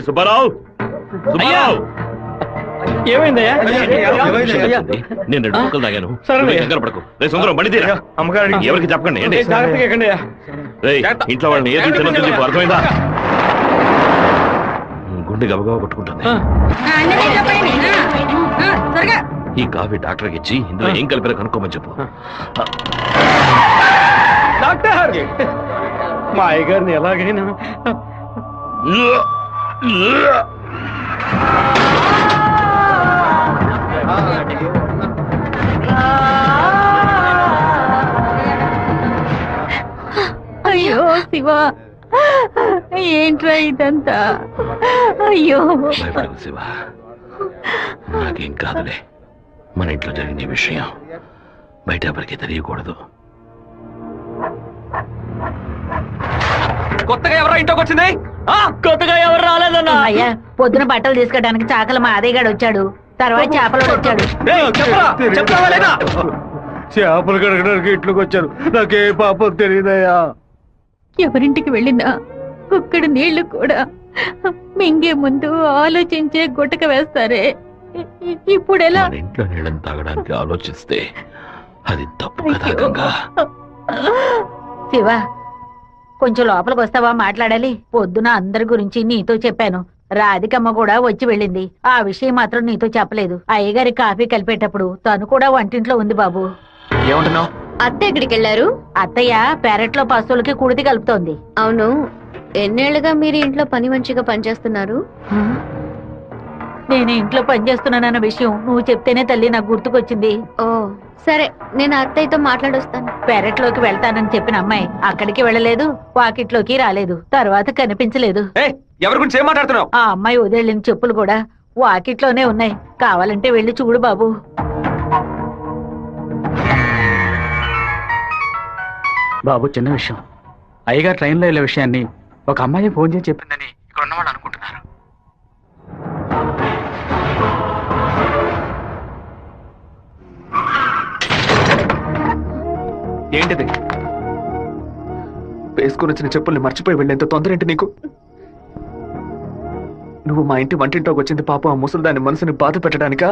సుబ్బారావు, సుబ్బారావు, ఏమైందయ్యా? నేను 2 ముక్కలు తాగాను. సరే కంగారు పడకు. రే సుందరం, బండి తీరా. అమ్మగారు ఎవరికి చెప్పకండి. ఏంటి? జాగ్రత్తగా ఎక్కండి. రేయ్, ఇంట్లో వాళ్ళని ఏది తినొద్దు, నీకు అర్థమైందా? గుండె గబగబా కొట్టుకుంటుంది. ఈ కాఫీ డాక్టర్కి ఇచ్చి ఇందులో ఏం కలిపారో కనుక్కోమని చెప్పు. డాక్టర్, మా అయ్యగారిని ఎలాగైనా అయ్యో శివ, ఏంట్రా ఇదంతా? అయ్యో భయపడకు శివ, నాకేం కాదులే. మన ఇంట్లో జరిగిన విషయం బయట ఎవరికి తెలియకూడదు. కొత్తగా ఎవరో ఇంట్లోకి వచ్చింది? కొత్తగా ఎవరు రాలేదన్నా? అయ్యా, పొద్దున బట్టలు తీసుకోవడానికి చాకల మా అదేగాడు వచ్చాడు, తర్వాత చేపలు వచ్చాడు. చేపలు కడగడానికి ఇంట్లోకి వచ్చారు. నాకే పాపం తెలియదయ్యా. ఎవరింటికి వెళ్ళినా ఒక్కడు నీళ్లు కూడా మింగే ముందు ఆలోచించే గుట్టక వేస్తారే, ఇప్పుడు ఎలా? మన ఇంట్లో నీళ్ళని తాగడానికి ఆలోచిస్తే అది తప్పు కదా గంగా. శివ, కొంచెం లోపలికి వస్తావా? మాట్లాడాలి. పొద్దున అందరి గురించి నీతో చెప్పాను. రాధికమ్మ కూడా వచ్చి వెళ్ళింది. ఆ విషయం మాత్రం నీతో చెప్పలేదు. అయ్యగారి కాఫీ కలిపేటప్పుడు తను కూడా వంటింట్లో ఉంది బాబు. ఏమంటున్నావు? అత్త ఎక్కడికి వెళ్ళారు? అత్తయ్య పెరట్లో పశువులకి కుడితి కలుపుతోంది. అవును, ఎన్నేళ్లుగా మీరు ఇంట్లో పని మంచిగా పనిచేస్తున్నారు? నేను ఇంట్లో పనిచేస్తున్నానన్న విషయం నువ్వు చెప్తేనే తల్లి నాకు గుర్తుకొచ్చింది. ఓ సరే, నేను అత్తయ్యతో మాట్లాడొస్తాను. పెరట్లోకి వెళ్తానని చెప్పిన అమ్మాయి అక్కడికి వెళ్ళలేదు, వాకిట్లోకి రాలేదు, తర్వాత కనిపించలేదు. ఎవరి గురించి ఏం మాట్లాడుతున్నావు? ఆ అమ్మాయి వదిలిన చెప్పులు కూడా వాకిట్లోనే ఉన్నాయి. కావాలంటే వెళ్ళి చూడు బాబు. బాబు, చిన్న విషయం. అయ్యగారు ట్రైన్లో వెళ్ళే విషయాన్ని ఒక అమ్మాయి ఫోన్ చేసి చెప్పిందని ఇక్కడ ఉన్నవాళ్ళు అనుకుంటున్నారు. ఏంటిది? వేసుకుని వచ్చిన చెప్పుల్ని మర్చిపోయి వెళ్ళేంత తొందర ఏంటి నీకు? నువ్వు మా ఇంటి వంటింట్లోకి వచ్చింది పాప ఆ ముసలిదాని మనసుని బాధ పెట్టడానికా,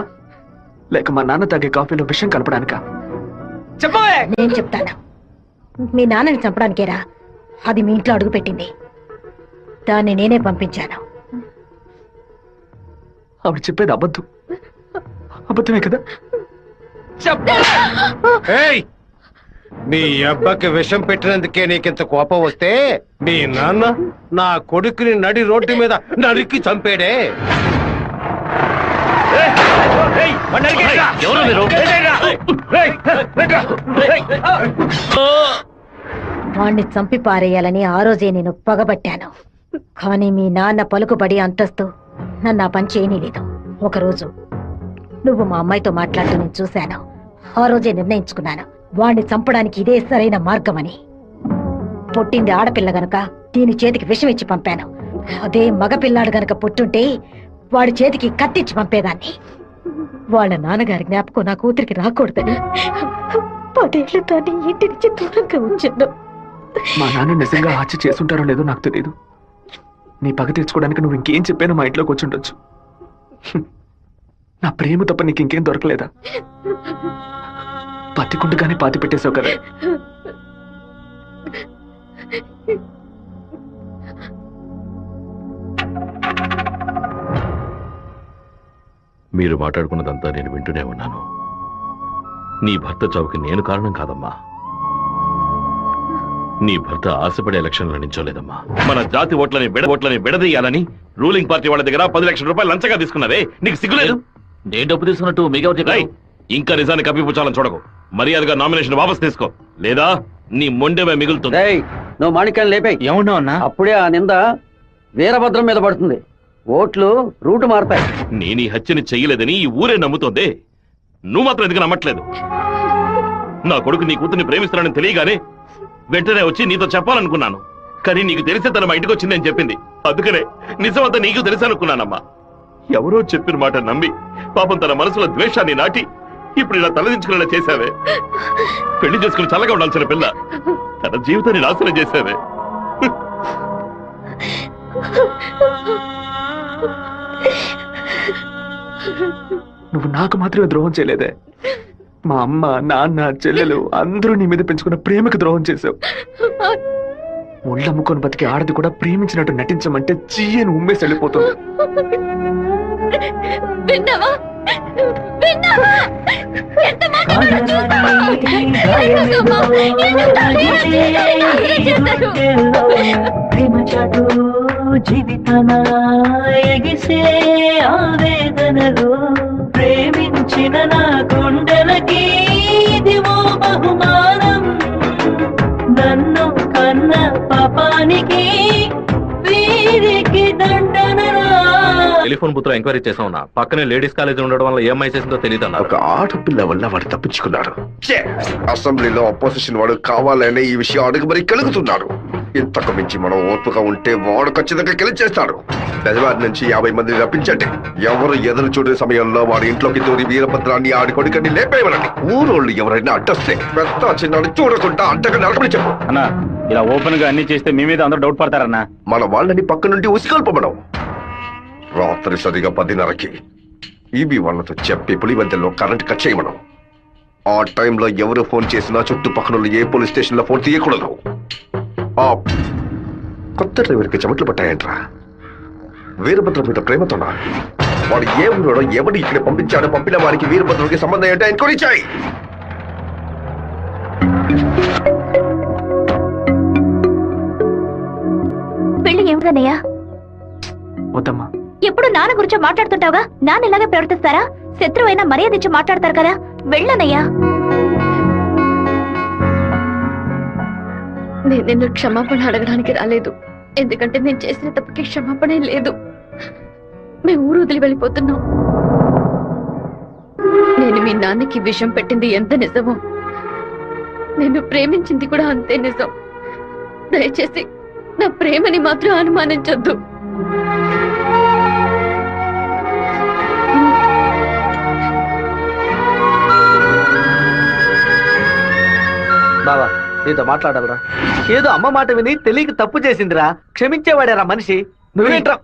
లేక మా నాన్న తాగే కాఫీలో విషయం కలపడానికా? చెప్పవే. నేను చెప్తాను. మీ నాన్నని చంపడానికేరా అది మీ ఇంట్లో అడుగు పెట్టింది. దాన్ని నేనే పంపించాను. ఆవిడ చెప్పేది అబద్ధం. అబద్ధమే కదా? నీ అబ్బకి విషం పెట్టినందుకే నీకింత కోపం వస్తే మీ నాన్న నా కొడుకుని నడి రోడ్డు మీద నరికి చంపాడే. వాణ్ణి చంపి పారేయాలని ఆ రోజే నేను పగబట్టాను. కానీ మీ నాన్న పలుకుబడి అంతస్తు నన్ను ఆ పని చేయనీలేదు. ఒకరోజు నువ్వు మా అమ్మాయితో మాట్లాడుతూ నేను చూశాను. ఆ రోజే నిర్ణయించుకున్నాను, వాణ్ణి చంపడానికి ఇదే సరైన మార్గమని. పుట్టింది ఆడపిల్ల గనక దీని చేతికి విషం ఇచ్చి పంపాను. అదే మగపిల్లాడు గనక పుట్టుంటే వాడి చేతికి కత్తిచ్చి పంపేదాన్ని. వాళ్ళ నాన్నగారి జ్ఞాపకం నా కూతురికి రాకూడదని 10 ఏళ్ళు దాన్ని ఇంటి నుంచి దూరంగా ఉంచాను. మా నాన్న నిజంగా హత్య చేసుంటారో లేదో నాకు తెలియదు. నీ పగ తీర్చుకోవడానికి నువ్వు ఇంకేం చెప్పానో మా ఇంట్లోకి వచ్చి ఉండొచ్చు. నా ప్రేమ తప్ప నీకు ఇంకేం దొరకలేదా? పత్తికుండగానే పాతి పెట్టేశావు కదా. మీరు మాట్లాడుకున్నదంతా నేను వింటూనే ఉన్నాను. నీ భర్త చావుకి నేను కారణం కాదమ్మా. నీ భర్త ఆశపడే ఎలక్షన్లో నించోలేదమ్మా. మన జాతి ఓట్లని విడదీయాలని రూలింగ్ పార్టీ వాళ్ళ దగ్గర 10 లక్షల రూపాయలు లంచగా తీసుకున్నావే, నీకు సిగ్గులేదు? నేను డబ్బు తీసుకున్నట్టు మిగతా ఇంకా నిజాన్ని కప్పిపుచ్చాలని చూడకు. మర్యాదగా నామినేషన్ వాపస్ తీసుకో, లేదా నీ మొండెమే మిగులుతుంది. నువ్వు మాణిక్యాన్ని లేపాయి. ఏమన్నా అన్నా? అప్పుడే ఆ నింద వీరభద్రం మీద పడుతుంది. ఓట్లు రూటు మారతాయి. నేను ఈ హత్యని చెయ్యలేదని ఈ ఊరే నమ్ముతోంది. నువ్వు మాత్రం ఎందుకు నమ్మట్లేదు? నా కొడుకు నీ కూతుర్ని ప్రేమిస్తున్నానని తెలియగానే వెంటనే వచ్చి నీతో చెప్పాలనుకున్నాను. కానీ నీకు తెలిసే తన మా ఇంటికి వచ్చిందని చెప్పింది. అందుకనే నిజమంతా నీకు తెలుసనుకున్నానమ్మా. ఎవరో చెప్పిన మాట నమ్మి పాపం తన మనసులో ద్వేషాన్ని నాటి ఇప్పుడు ఇలా తలదించుకునేలా చేశావే. పెళ్లి చేసుకుని చల్లగా ఉండాల్సిన పిల్ల తన జీవితాన్ని నాశనం చేశావే. నువ్వు నాకు మాత్రమే ద్రోహం చేయలేదే, మా అమ్మ, నాన్న, చెల్లెలు అందరూ నీ మీద పెంచుకున్న ప్రేమకు ద్రోహం చేశావు. ఒళ్ళమ్ముకొని బతికి ఆడది కూడా ప్రేమించినట్టు నటించమంటే చీయని ఉమ్మేసి వెళ్ళిపోతుంది. విన్నావా? విన్నావా? ఎంత మాట జీవితనా ఎగిసే ఆవేదనలో ప్రేమించిన నా గుండెలకి ఇదివో బహుమానం. నన్ను కన్న పాపానికి వీరికి దండనరా. టెలిఫోన్ బుత్ లో ఎంక్వైరీ చేసామన్నా. పక్కనే లేడీస్ కాలేజ్ ఉండడం వల్ల ఏమై చేసిందో తెలియదు అన్న. ఒక ఆడపిల్ల వల్ల వాడు తప్పించుకున్నాడు. అసెంబ్లీలో అపోజిషన్ వాడు కావాలనే ఈ విషయం అడుగు మరి కలుగుతున్నాడు. ఇంతకు మించి మనం ఓర్పుగా ఉంటే వాడు ఖచ్చితంగా గెలిచేస్తాడు. బెజవారి నుంచి 50 మందిని రప్పించండి. ఎవరు ఎదురు చూడే సమయంలో వాడి ఇంట్లోకి దూరి వీరభద్రాన్ని ఆడి కొడుకని లేపేయమనండి. ఊరోళ్ళు ఎవరైనా అడ్డొస్తే పెద్ద చిన్నాడు చూడకుండా అడ్డగా నడపని చెప్పు అన్నా. ఇలా ఓపెన్ గా అన్ని చేస్తే మీ మీద అందరూ డౌట్ పడతారన్నా. మన వాళ్ళని పక్క నుండి ఉసిగొల్పమనం. రాత్రి సరిగా 10:30కి ఈబీ వాళ్ళతో చెప్పి పులివెందుల్లో కరెంట్ కట్ చేయమనం. ఆ టైంలో ఎవరు ఫోన్ చేసినా చుట్టుపక్కల ఏ పోలీస్ స్టేషన్ లో ఫోన్ తీయకూడదు. ఆ కొత్త డ్రైవర్కి చెమట్లు పట్టాయంట్రా. వీరభద్ర మీద ప్రేమతోనా? వాడు ఏ ఊరోడో ఎవడు ఇక్కడ పంపించాడో పంపిన వారికి వీరభద్రుడికి సంబంధం ఏంటో ఎంక్వైరీ చేయి. పెళ్లి ఏమిటన్నయ్యా? వద్దమ్మా. ఎప్పుడు నాన్న గురించి మాట్లాడుతుంటావుగా, నాన్న ఇలాగే ప్రవర్తిస్తారా? శత్రువైనా మర్యాద ఇచ్చి మాట్లాడతారు కదా, వెళ్ళనయ్యా. నేను నిన్ను క్షమాపణ అడగడానికి రాలేదు, ఎందుకంటే నేను చేసిన తప్పుకి క్షమాపణ లేదు. మేము ఊరు వదిలి వెళ్ళిపోతున్నాం. నేను మీ నాన్నకి విషం పెట్టింది ఎంత నిజమో, నేను ప్రేమించింది కూడా అంతే నిజం. దయచేసి నా ప్రేమని మాత్రం అనుమానించొద్దు. బావా, నీతో మాట్లాడాలరా. ఏదో అమ్మ మాట విని తెలియక తప్పు చేసిందిరా. క్షమించేవాడేరా మనిషి. నువ్వేంట్రా?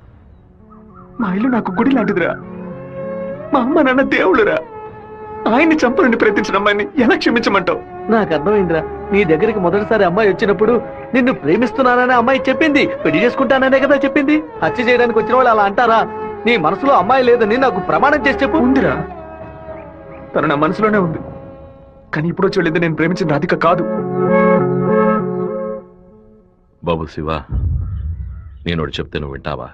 మా ఇల్లు నాకు గుడి లాంటిదిరా. మా అమ్మ నాన్న దేవుళ్ళురా. ఆయన్ని చంపాలని ప్రయత్నించిన అమ్మాయిని ఎలా క్షమించమంటావు? నాకు అర్థమైందిరా. నీ దగ్గరికి మొదటిసారి అమ్మాయి వచ్చినప్పుడు నిన్ను ప్రేమిస్తున్నానని అమ్మాయి చెప్పింది. పెళ్లి చేసుకుంటాననే కదా చెప్పింది. హత్య చేయడానికి వచ్చిన వాళ్ళు అలా అంటారా? నీ మనసులో అమ్మాయి లేదని నాకు ప్రమాణం చేసి చెప్పు. ఉందిరా, తను నా మనసులోనే ఉంది. కానీ ఇప్పుడు వచ్చి వెళ్ళింది నేను ప్రేమించిన రాధిక కాదు. బాబు శివ, నేను ఒకటి చెప్తే నువ్వు వింటావా?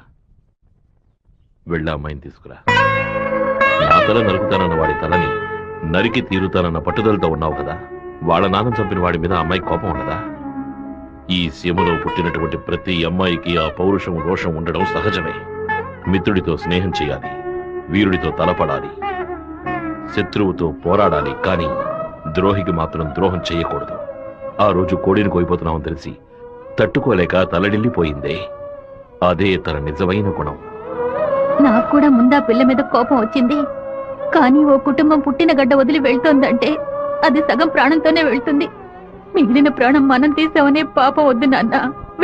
వెళ్ళి అమ్మాయిని తీసుకురా. నా తల నరుకుతానన్న వాడి తలని నరికి తీరుతానన్న పట్టుదలతో ఉన్నావు కదా. వాళ్ళ నాన్న చంపిన వాడి మీద అమ్మాయి కోపం ఉండదా? ఈ సీమలో పుట్టినటువంటి ప్రతి అమ్మాయికి ఆ పౌరుషం, రోషం ఉండడం సహజమే. మిత్రుడితో స్నేహం చేయాలి, వీరుడితో తలపడాలి, శత్రువుతో పోరాడాలి. కానీ ద్రోహికి మాత్రం ద్రోహం చేయకూడదు. ఆ రోజు కోడిని కోయిపోతున్నామని తెలిసి తట్టుకోలేక తలడిల్లిపోయిందే, అదే తన నిజమైన గుణం. నాకు కూడా ముందా పిల్ల మీద కోపం వచ్చింది. కానీ ఓ కుటుంబం పుట్టిన గడ్డ వదిలి వెళ్తోందంటే అది సగం ప్రాణంతోనే వెళ్తుంది. మిగిలిన ప్రాణం మనం తీసామనే పాపం వద్దు నాన్న.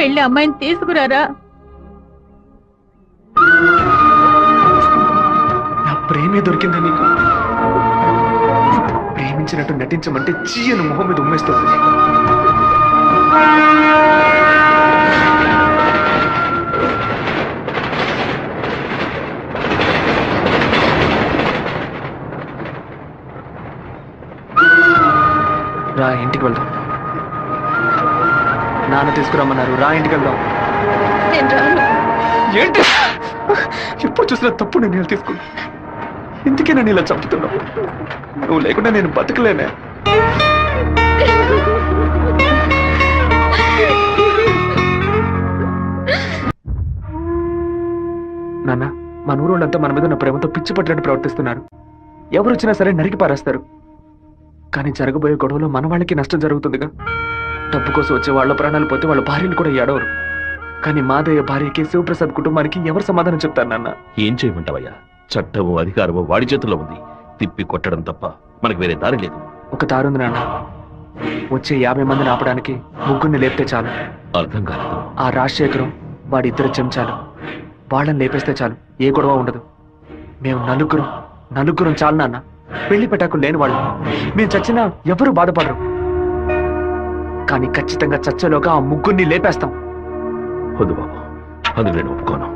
వెళ్ళి అమ్మాయిని తీసుకురారా. నా ప్రేమే దొరికిందా నీకు? ప్రేమించినట్టు నటించమంటే చీయను మొహం మీద ఉమ్మేస్తుంది. రా, ఇంటికి వెళ్దాం. నాన్న తీసుకురమ్మన్నారు. రా, ఇంటికి వెళ్దాం. ఏంటి ఎప్పుడు చూసినా తప్పు నిర్ణయాలు తీసుకున్నా. ఇందుకే నన్ను ఇలా చంపుతున్నావు. నువ్వు లేకుండా నేను బతకలేనే. నాన్న, మన ఊరోళ్ళంతా మన మీద ఉన్న ప్రేమతో పిచ్చి పట్టినట్టు ప్రవర్తిస్తున్నారు. ఎవరు వచ్చినా సరే నరికి పారేస్తారు. కానీ జరగబోయే గొడవలో మన వాళ్ళకి నష్టం జరుగుతుందిగా. డబ్బు కోసం వచ్చే వాళ్ళ ప్రాణాలు పోతే వాళ్ళ భార్యలు కూడా ఏడవరు. కానీ మాదయ్య భార్యకి శివప్రసాద్ కుటుంబానికి ఎవరు సమాధానం చెప్తారు నాన్న? ఏం చేయమంటావయ్యా? చట్టము అధికారము వాడి చేతుల్లో ఉంది. తిప్పి కొట్టడం తప్ప మనకు వేరే దారి లేదు. ఒక దారుంది నాన్న. వచ్చే 50 మందిని ఆపడానికి ముగ్గురిని లేపితే చాలు. అర్థం కాలేదు. ఆ రాజశేఖరం వాడి 2 చెంచాలు వాళ్ళని లేపేస్తే చాలు, ఏ గొడవ ఉండదు. మేము నలుగురం చాలు నాన్న. పెళ్లి పెట్టాకులు లేని వాళ్ళు. మేము చచ్చినా ఎవరూ బాధపడరు. కానీ ఖచ్చితంగా చచ్చేలోగా ఆ ముగ్గురిని లేపేస్తాం. వద్దు బాబు, అందుకు నేను ఒప్పుకోను.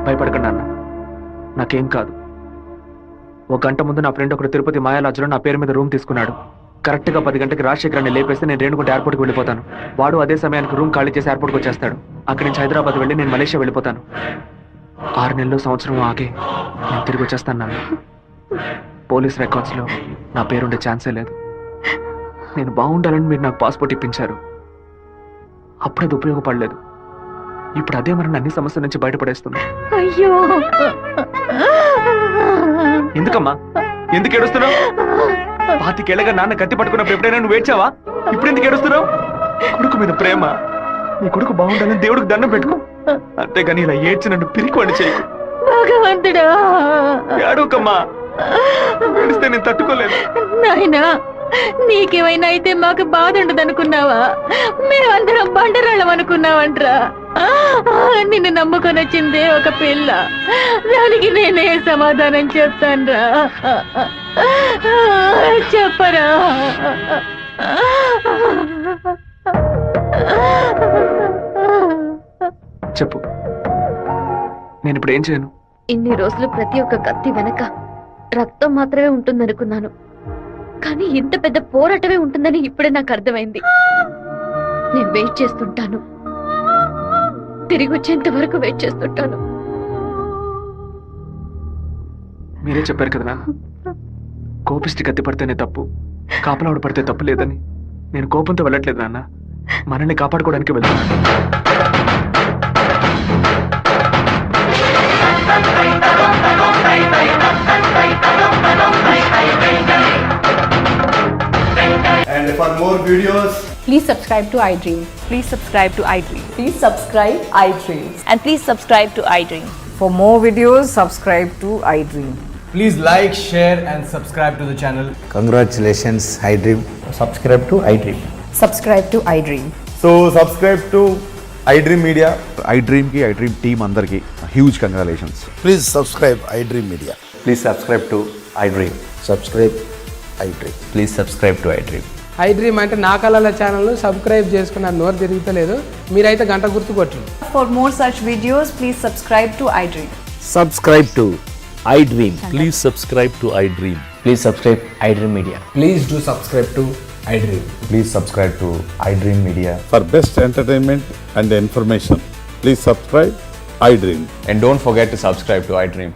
భయపడకండి అన్న, నాకేం కాదు. 1 గంట ముందు నా ఫ్రెండ్ ఒకడు తిరుపతి మాయాలాజ్లో నా పేరు మీద రూమ్ తీసుకున్నాడు. కరెక్ట్ గా 10 గంటకి రాజశేఖరాన్ని లేపేస్తే నేను రేణుగుంట ఎయిర్పోర్ట్కి వెళ్ళిపోతాను. వాడు అదే సమయానికి రూమ్ ఖాళీ చేసి ఎయిర్పోర్ట్కి వచ్చేస్తాడు. అక్కడి నుంచి హైదరాబాద్ వెళ్ళి నేను మలేషియా వెళ్ళిపోతాను. 6 నెలలు సంవత్సరం ఆగే నేను తిరిగి వచ్చేస్తాను నాన్న. పోలీస్ రికార్డ్స్ లో నా పేరుండే ఛాన్సే లేదు. నేను బాగుండాలని మీరు నాకు పాస్పోర్ట్ ఇప్పించారు. అప్పుడు అది ఉపయోగపడలేదు. ఇప్పుడు అదే మరి అన్ని సమస్యల నుంచి బయటపడేస్తుంది. అయ్యో, ఎందుకమ్మా, ఎందుకు ఏడుస్తున్నావు? 25 ఏళ్ళగా నాన్న కత్తి పట్టుకున్నప్పుడు ఎప్పుడైనా నువ్వు ఏడ్చావా? ఇప్పుడు ఎందుకు ఏడుస్తున్నావు? కొడుకు మీద ప్రేమ. నీ కొడుకు బాగుండాలని దేవుడికి దండం పెట్టుకో. అంతేగాని ఇలా ఏడ్చి నన్ను పిరికివాడి చేయకు. భగవంతుడా, ఏడవకమ్మా. ఏడిస్తే నేను తట్టుకోలేదు. నాయనా, నీకేమైనా అయితే మాకు బాధ ఉండదు అనుకున్నావా? మేమందరం బండరాళ్ళం అనుకున్నావంట్రా. నిన్ను నమ్ముకొని వచ్చిందే ఒక పిల్ల. దానికి నేనే సమాధానం చెప్తాన్రా. చెప్పరా? చెప్పు, నేను ఇప్పుడు ఏం చేయను? ఇన్ని రోజులు ప్రతి ఒక్క కత్తి వెనక రక్తం మాత్రమే ఉంటుందనుకున్నాను. కానీ ఇంత పెద్ద పోరాటమే ఉంటుందని ఇప్పుడే నాకు అర్థమైంది. నేను వెయిట్ చేస్తుంటాను, తిరిగి వచ్చేంత వరకు వెయిట్ చేస్తుంటాను. మీరే చెప్పారు కదా నాన్న, కోపిష్టి కత్తి పడితేనే తప్పు, కాపలావిడ పడితే తప్పు లేదని. నేను కోపంతో వెళ్ళట్లేదు నాన్న, మనల్ని కాపాడుకోవడానికి వెళ్తున్నాను. And for more videos, please subscribe to iDream. Please subscribe to iDream. Please subscribe iDream. And please subscribe to iDream. For more videos, subscribe to iDream. please like, share and subscribe to the channel. Congratulations, iDream. Subscribe to iDream. Subscribe to iDream. So subscribe to iDream Media. iDream ki iDream team andarki huge congratulations. Please subscribe iDream Media. Please subscribe to iDream. Subscribe iDream. Please subscribe to iDream. iDream అంటే నా కళల ఛానల్ సబ్స్క్రైబ్ చేసుకున్న నోరు తిరుగుతలేదు. మీరైతే గంట గుర్తు కొట్టండి. For more such videos, please subscribe to iDream. Subscribe to iDream. Please subscribe to iDream. Please subscribe iDream Media. Please do subscribe to iDream. Please subscribe to iDream Media. For best entertainment and information, please subscribe iDream. And don't forget to subscribe to iDream.